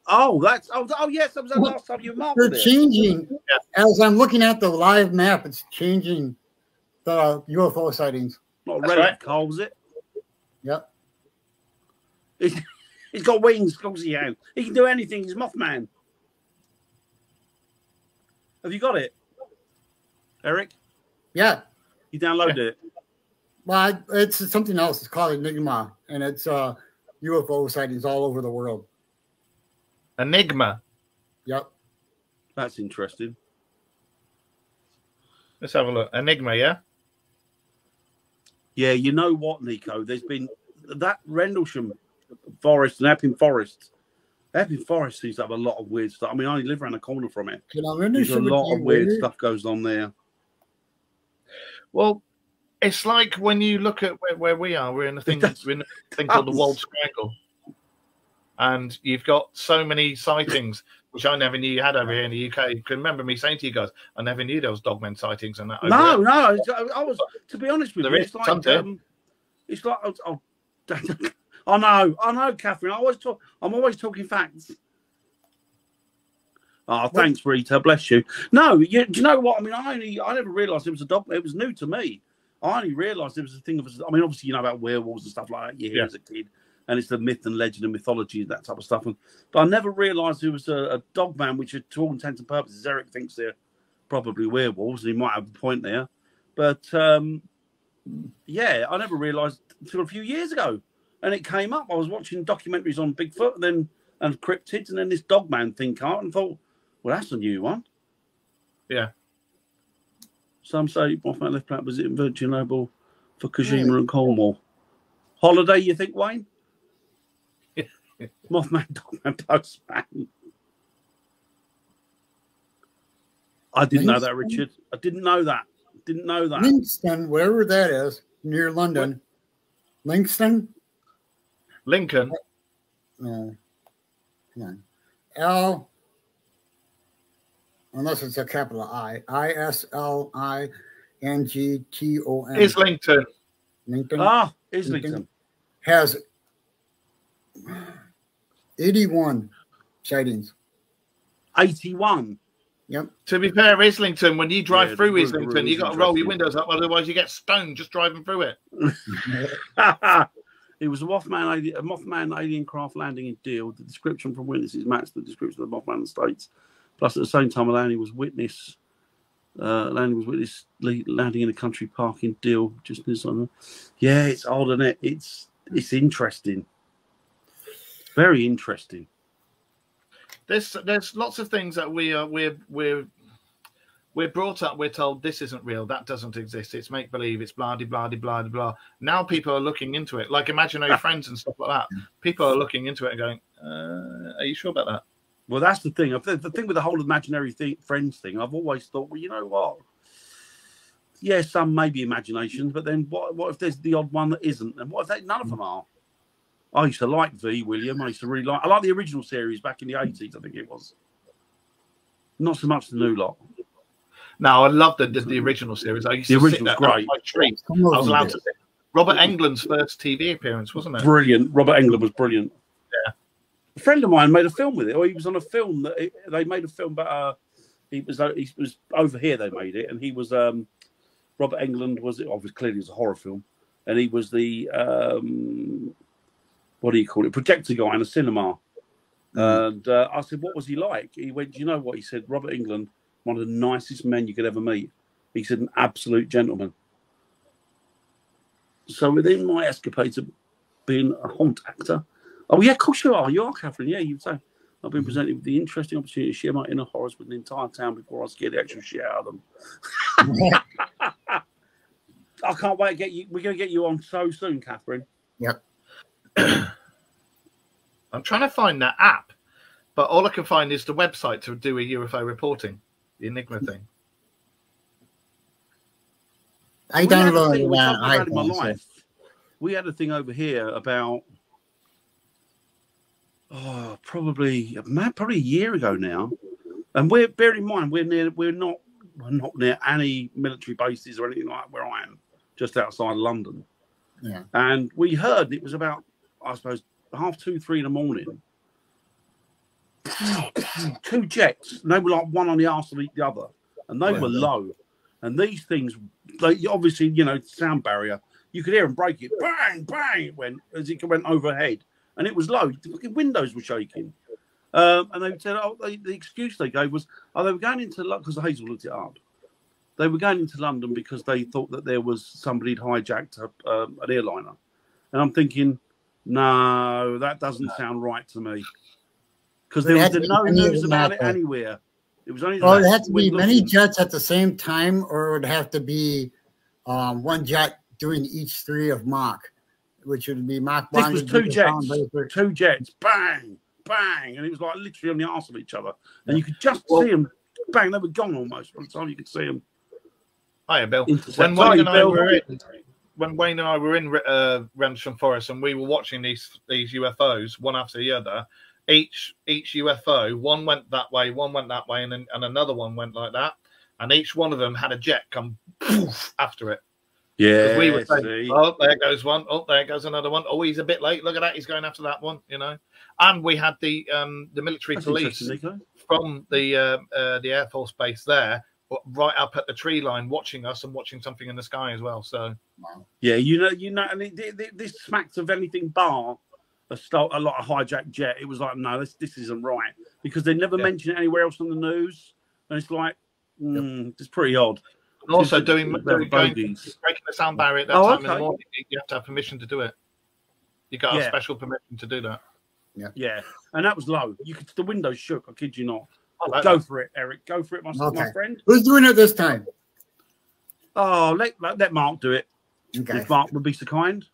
Yes, that was the last time you marked They're it. changing. As I'm looking at the live map, it's changing the UFO sightings. Not a That's relic, right. Carl, was it? Yep. He's got wings, of course he has. He can do anything. He's Mothman. Have you got it, Eric? Yeah. You downloaded it. Well, it's something else. It's called Enigma, and it's UFO sightings all over the world. Enigma. Yep. That's interesting. Let's have a look. Enigma, yeah? Yeah, you know what, Nico? There's been that Rendlesham Forest and Epping Forest. Epping Forest seems to have a lot of weird stuff. I mean, I only live around the corner from it. There's a lot of weird stuff goes on there. Well, it's like when you look at where we are, we're in a thing called the Wold Scrangle. And you've got so many sightings, which I never knew you had over here in the UK. You can remember me saying to you guys, I never knew there was dogmen sightings and that. No, I was, to be honest with you, it's like, I know, Catherine. I'm always talking facts. Oh, thanks, Rita. Bless you. No, do you know what? I mean, I never realised it was a dogman. It was new to me. I only realised it was a thing of. I mean, obviously, you know about werewolves and stuff like that. You hear as a kid. And it's the myth and legend and mythology and that type of stuff. But I never realised it was a dogman, which, to all intents and purposes, Eric thinks they're probably werewolves, and he might have a point there. But yeah, I never realised until a few years ago, and it came up. I was watching documentaries on Bigfoot and cryptids, and then this dogman thing came out, and thought, well, that's a new one. Yeah. Some say Mothman left planet visiting Virgin Noble for Kojima and Cornwall. Holiday, you think, Wayne? Mothman, Dogman, Postman. I didn't know that, Richard. I didn't know that. Lincoln, wherever that is, near London. Lincoln? Lincoln? No. Come on. L, unless it's a capital I. ISLINGTON. Islington. Lincoln. Ah, Islington. Has 81 sightings. 81. Yep. To be fair, Islington, when you drive through Islington, you got to roll your windows up, otherwise you get stoned just driving through it. It was a Mothman alien craft landing in Deal. The description from witnesses matched the description of the Mothman states. Plus, at the same time, a landing was witnessed landing in a country park in Deal. Just this on. Yeah, it's odd, isn't it? It's interesting. Very interesting. There's lots of things that we're brought up. We're told this isn't real, that doesn't exist. It's make believe. It's blah blah blah blah blah. Now people are looking into it, like imaginary friends and stuff like that. People are looking into it and going, "Are you sure about that?" Well, that's the thing. The thing with the whole imaginary friends thing, I've always thought, well, you know what? Yeah, some may be imaginations, but then what if there's the odd one that isn't? And what if none of them are? I used to like V, William. I like the original series back in the 80s, I think it was. Not so much the new lot. No, I loved the original series. I used to sit there great. My tree. I was allowed to sit. Robert Englund's first TV appearance, wasn't it? Brilliant. Robert Englund was brilliant. Yeah. A friend of mine made a film with it, or he was on a film that they made a film, but he was over here. They made it, and he was Robert Englund was obviously clearly it was a horror film, and he was the what do you call it, projector guy in a cinema. And I said, what was he like? He went, you know what? He said, Robert Englund, one of the nicest men you could ever meet. He said, an absolute gentleman. So within my escapades of being a haunt actor, oh yeah, of course you are, Catherine. Yeah, you say I've been presented with the interesting opportunity to share my inner horrors with the entire town before I scare the actual shit out of them. I can't wait to get you. We're going to get you on so soon, Catherine. Yep. I'm trying to find that app, but all I can find is the website to do a UFO reporting, the Enigma thing. I downloaded that. We had a thing over here about probably a year ago now, and bear in mind we're not near any military bases or anything like that where I am, just outside London. Yeah. And we heard it was about, I suppose, 2:30, 3 in the morning. 2 jets, and they were like one on the arse of the other, and they were low. And these things, obviously, sound barrier. You could hear them break it. Bang, bang, it went as it went overhead. And it was low. The fucking windows were shaking. And they said, the excuse they gave was, they were going into London, because Hazel looked it up. They were going into London because they thought that there was somebody had hijacked an airliner. And I'm thinking, no, that doesn't sound right to me. because But there it was had to no be many of news them about out it there. anywhere. It was only Oh, it that had to be when many looking. jets at the same time, or it would have to be one jet doing each 3 of Mach, which would be Mach This 1. was would be 2 the jets, sound vapor. 2 jets, bang, bang, and it was like literally on the arse of each other, and you could just Well- see them, bang, they were gone almost by the time you could see them. Hiya, Bill. Intercept. When Sorry, Wayne and I Bill. were in, when Wayne and I were in Rendlesham Forest, and we were watching these UFOs one after the other, each UFO, one went that way, one went that way, and then another one went like that, and each one of them had a jet come poof after it. Yeah, We were saying, see. oh, there goes one. Oh, there goes another one. Oh, he's a bit late. Look at that. He's going after that one, you know. And we had the military That's police interesting, Nico. from the Air Force base there, right up at the tree line, watching us and watching something in the sky as well. So, Yeah, you know, and this smacked of anything bar a lot of hijacked jet. It was like, no, this isn't right, because they never mention it anywhere else on the news, and it's like, it's pretty odd. and also Just going breaking the sound barrier at that time in the morning, you have to have permission to do it. You got a special permission to do that. Yeah, and that was low. The windows shook. I kid you not. Like Go that. for it, Eric. Go for it, my friend. Who's doing it this time? Oh, let Mark do it. Okay. If Mark would be so kind.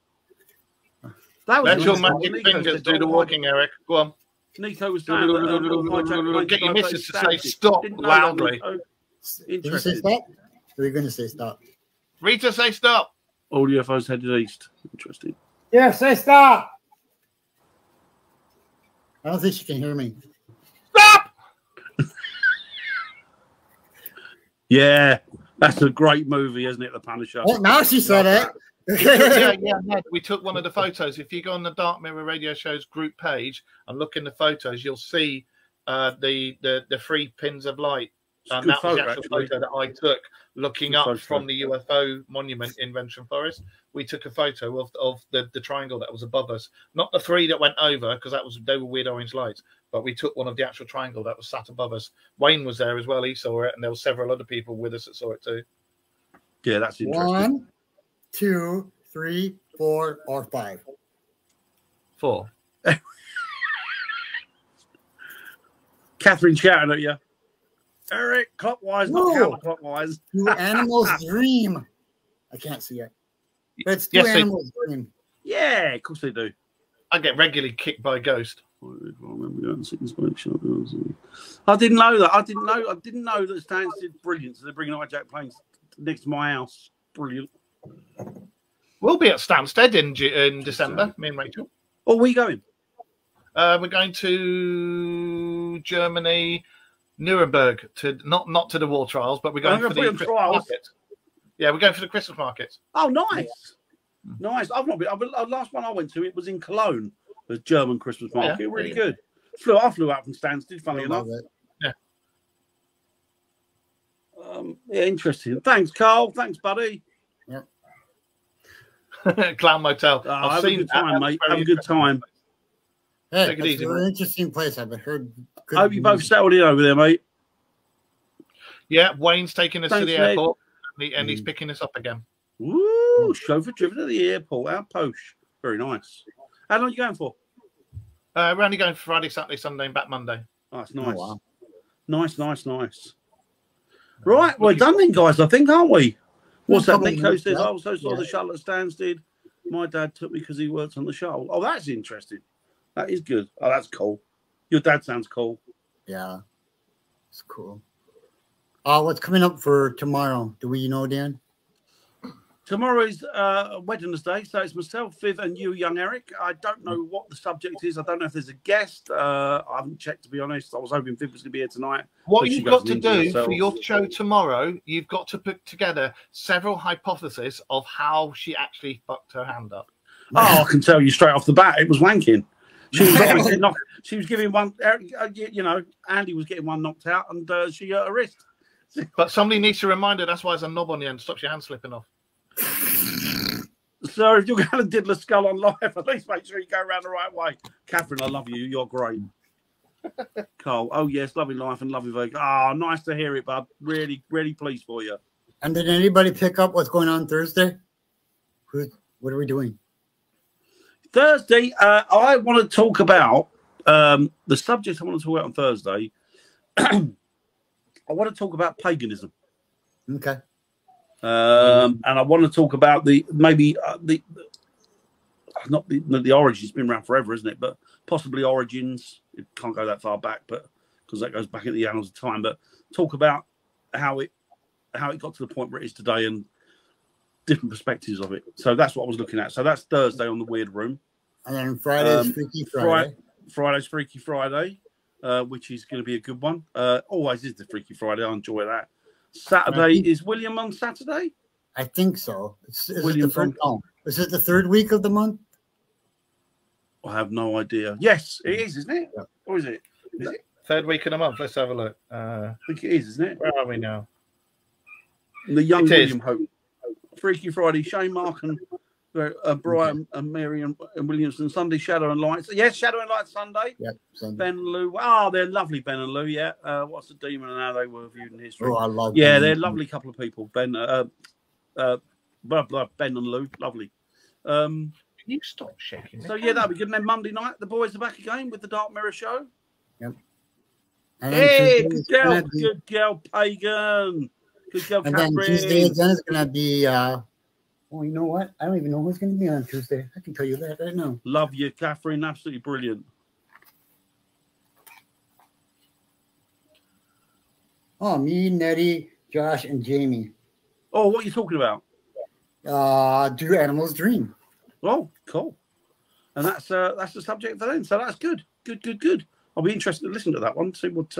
That was Let your Nico magic said, fingers do the walking, Eric. Go on. Nico was saying that, Get your missus to say Stacy. stop Didn't know that, loudly. Nico. Did you say stop? Or are you going to say stop? Rita, say stop. All UFOs headed east. Interesting. Yeah, say stop. I don't think she can hear me. Stop! Yeah, that's a great movie, isn't it? The Punisher. Oh, now she said it. Yeah. We took one of the photos. If you go on the Dark Mirror Radio Show's group page and look in the photos, you'll see the 3 pins of light. And that was the actual photo that I took looking up from the UFO monument in Rendlesham Forest. We took a photo of the triangle that was above us, not the 3 that went over, because they were weird orange lights. But we took one of the actual triangle that was sat above us. Wayne was there as well; he saw it, and there were several other people with us that saw it too. Yeah, that's interesting. 1, 2, 3, 4, or 5. 4. Catherine shouting at you. Eric, clockwise, not No. counterclockwise. 2 animals dream. I can't see it. But it's 2 animals dream. Yeah, of course they do. I get regularly kicked by a ghost. I didn't know that. I didn't know that Stansted brilliant. So they're bringing hijacked planes next to my house. Brilliant. We'll be at Stansted in December. Me and Rachel. Oh, where are you going? We're going to Germany, Nuremberg, to not to the war trials, but we're going for the Christmas market. Yeah, we're going for the Christmas market. Oh, nice, nice. I've not been. The last one I went to, it was in Cologne, the German Christmas market. Yeah. Really good. I flew out from Stansted. Funny enough. Yeah, interesting. Thanks, Carl. Thanks, buddy. Clown Motel. Have a good time, mate. Have a good time. Hey, Take it it's easy, a really man. interesting place. I've heard. I hope you both settled in over there, mate. Yeah, Wayne's taking us to the Thanks, airport, and he's picking us up again. Woo! Chauffeur driven to the airport. How posh. Very nice. How long are you going for? We're only going Friday, Saturday, Sunday, and back Monday. Oh, that's nice. Oh, wow. Nice. Right, we're done then, guys, I think, aren't we? What's that? Nico says, I also saw the shuttle at Stansted. My dad took me because he worked on the shuttle. Oh, that's interesting. That is good. Oh, that's cool. Your dad sounds cool. Yeah, it's cool. What's coming up for tomorrow? Do we know, Dan? Tomorrow is Wednesday, so it's myself, Viv, and you, young Eric. I don't know what the subject is. I don't know if there's a guest. I haven't checked, to be honest. I was hoping Viv was going to be here tonight. What you've got to do for your show tomorrow, you've got to put together several hypotheses of how she actually fucked her hand up. Oh, I can tell you straight off the bat, it was wanking. She was obviously she was giving one, you know, Andy was getting one knocked out, and she hurt her wrist. But somebody needs to remind her that's why there's a knob on the end, stops your hand slipping off. So if you're going to diddle a skull on live, at least make sure you go around the right way. Catherine, I love you. You're great. Carl, oh yes, lovely life and lovely Vegas. Oh, nice to hear it, bud. Really, really pleased for you. And did anybody pick up what's going on Thursday? What are we doing? Thursday, I want to talk about The subject I want to talk about on Thursday, I want to talk about paganism. Okay. And I want to talk about the origins. It's been around forever, isn't it? But possibly origins. It can't go that far back, but because that goes back in the annals of time. But talk about how it got to the point where it is today and different perspectives of it. So that's what I was looking at. So that's Thursday on the Weird Room. And then Friday's Freaky Friday. Friday's Freaky Friday, which is going to be a good one. Always is the Freaky Friday. I enjoy that. Saturday is William on Saturday? I think so. Is it the 3rd week of the month? I have no idea. Yes, it is, isn't it? Yeah. Or is it? Is it? 3rd week of the month. Let's have a look. I think it is, isn't it? Where are we now? The young William Hope. Freaky Friday, Shane Mark and Brian and Mary and Williamson. Sunday, Shadow and Lights. Yes, Shadow and Lights Sunday. Yep, Sunday. Ben and Lou. Oh, they're lovely, Ben and Lou, yeah. What's the Demon and how they were viewed in history. Oh, I love Ben. They're a lovely couple of people. Ben and Lou, lovely. Can you stop shaking? So, yeah, that'll be good. And then Monday night, the boys are back again with the Dark Mirror Show. Yep. Hey, good girl, Pagan. Good girl, and Catherine. then Tuesday again is going to be, you know what? I don't even know who's going to be on Tuesday. I can tell you that right now. Love you, Catherine. Absolutely brilliant. Oh, me, Nettie, Josh, and Jamie. Oh, what are you talking about? Do Animals Dream. Oh, cool. And that's the subject for them. So that's good. Good. I'll be interested to listen to that one, see what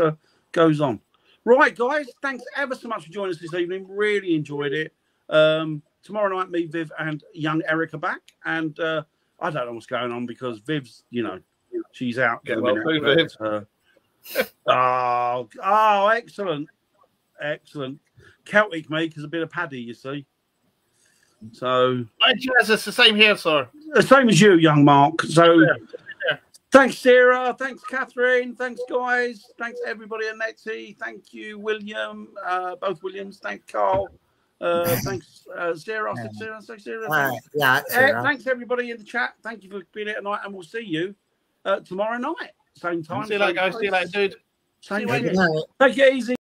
goes on. Right, guys. Thanks ever so much for joining us this evening. Really enjoyed it. Tomorrow night, me, Viv, and young Eric are back. And I don't know what's going on because Viv's, she's out. Get well, Viv. Oh, excellent. Celtic, mate, is a bit of Paddy, you see. So it's the same here, sir. The same as you, young Mark. So thanks, Sarah. Thanks, Catherine. Thanks, guys. Thanks, everybody at Netty. Thank you, William. Both Williams. Thanks, Carl. Thanks, Sarah. Sarah. Yeah, Sarah. Thanks, everybody in the chat. Thank you for being here tonight, and we'll see you tomorrow night. Same time. See you later, guys. See you later, dude. Same way. Take it easy.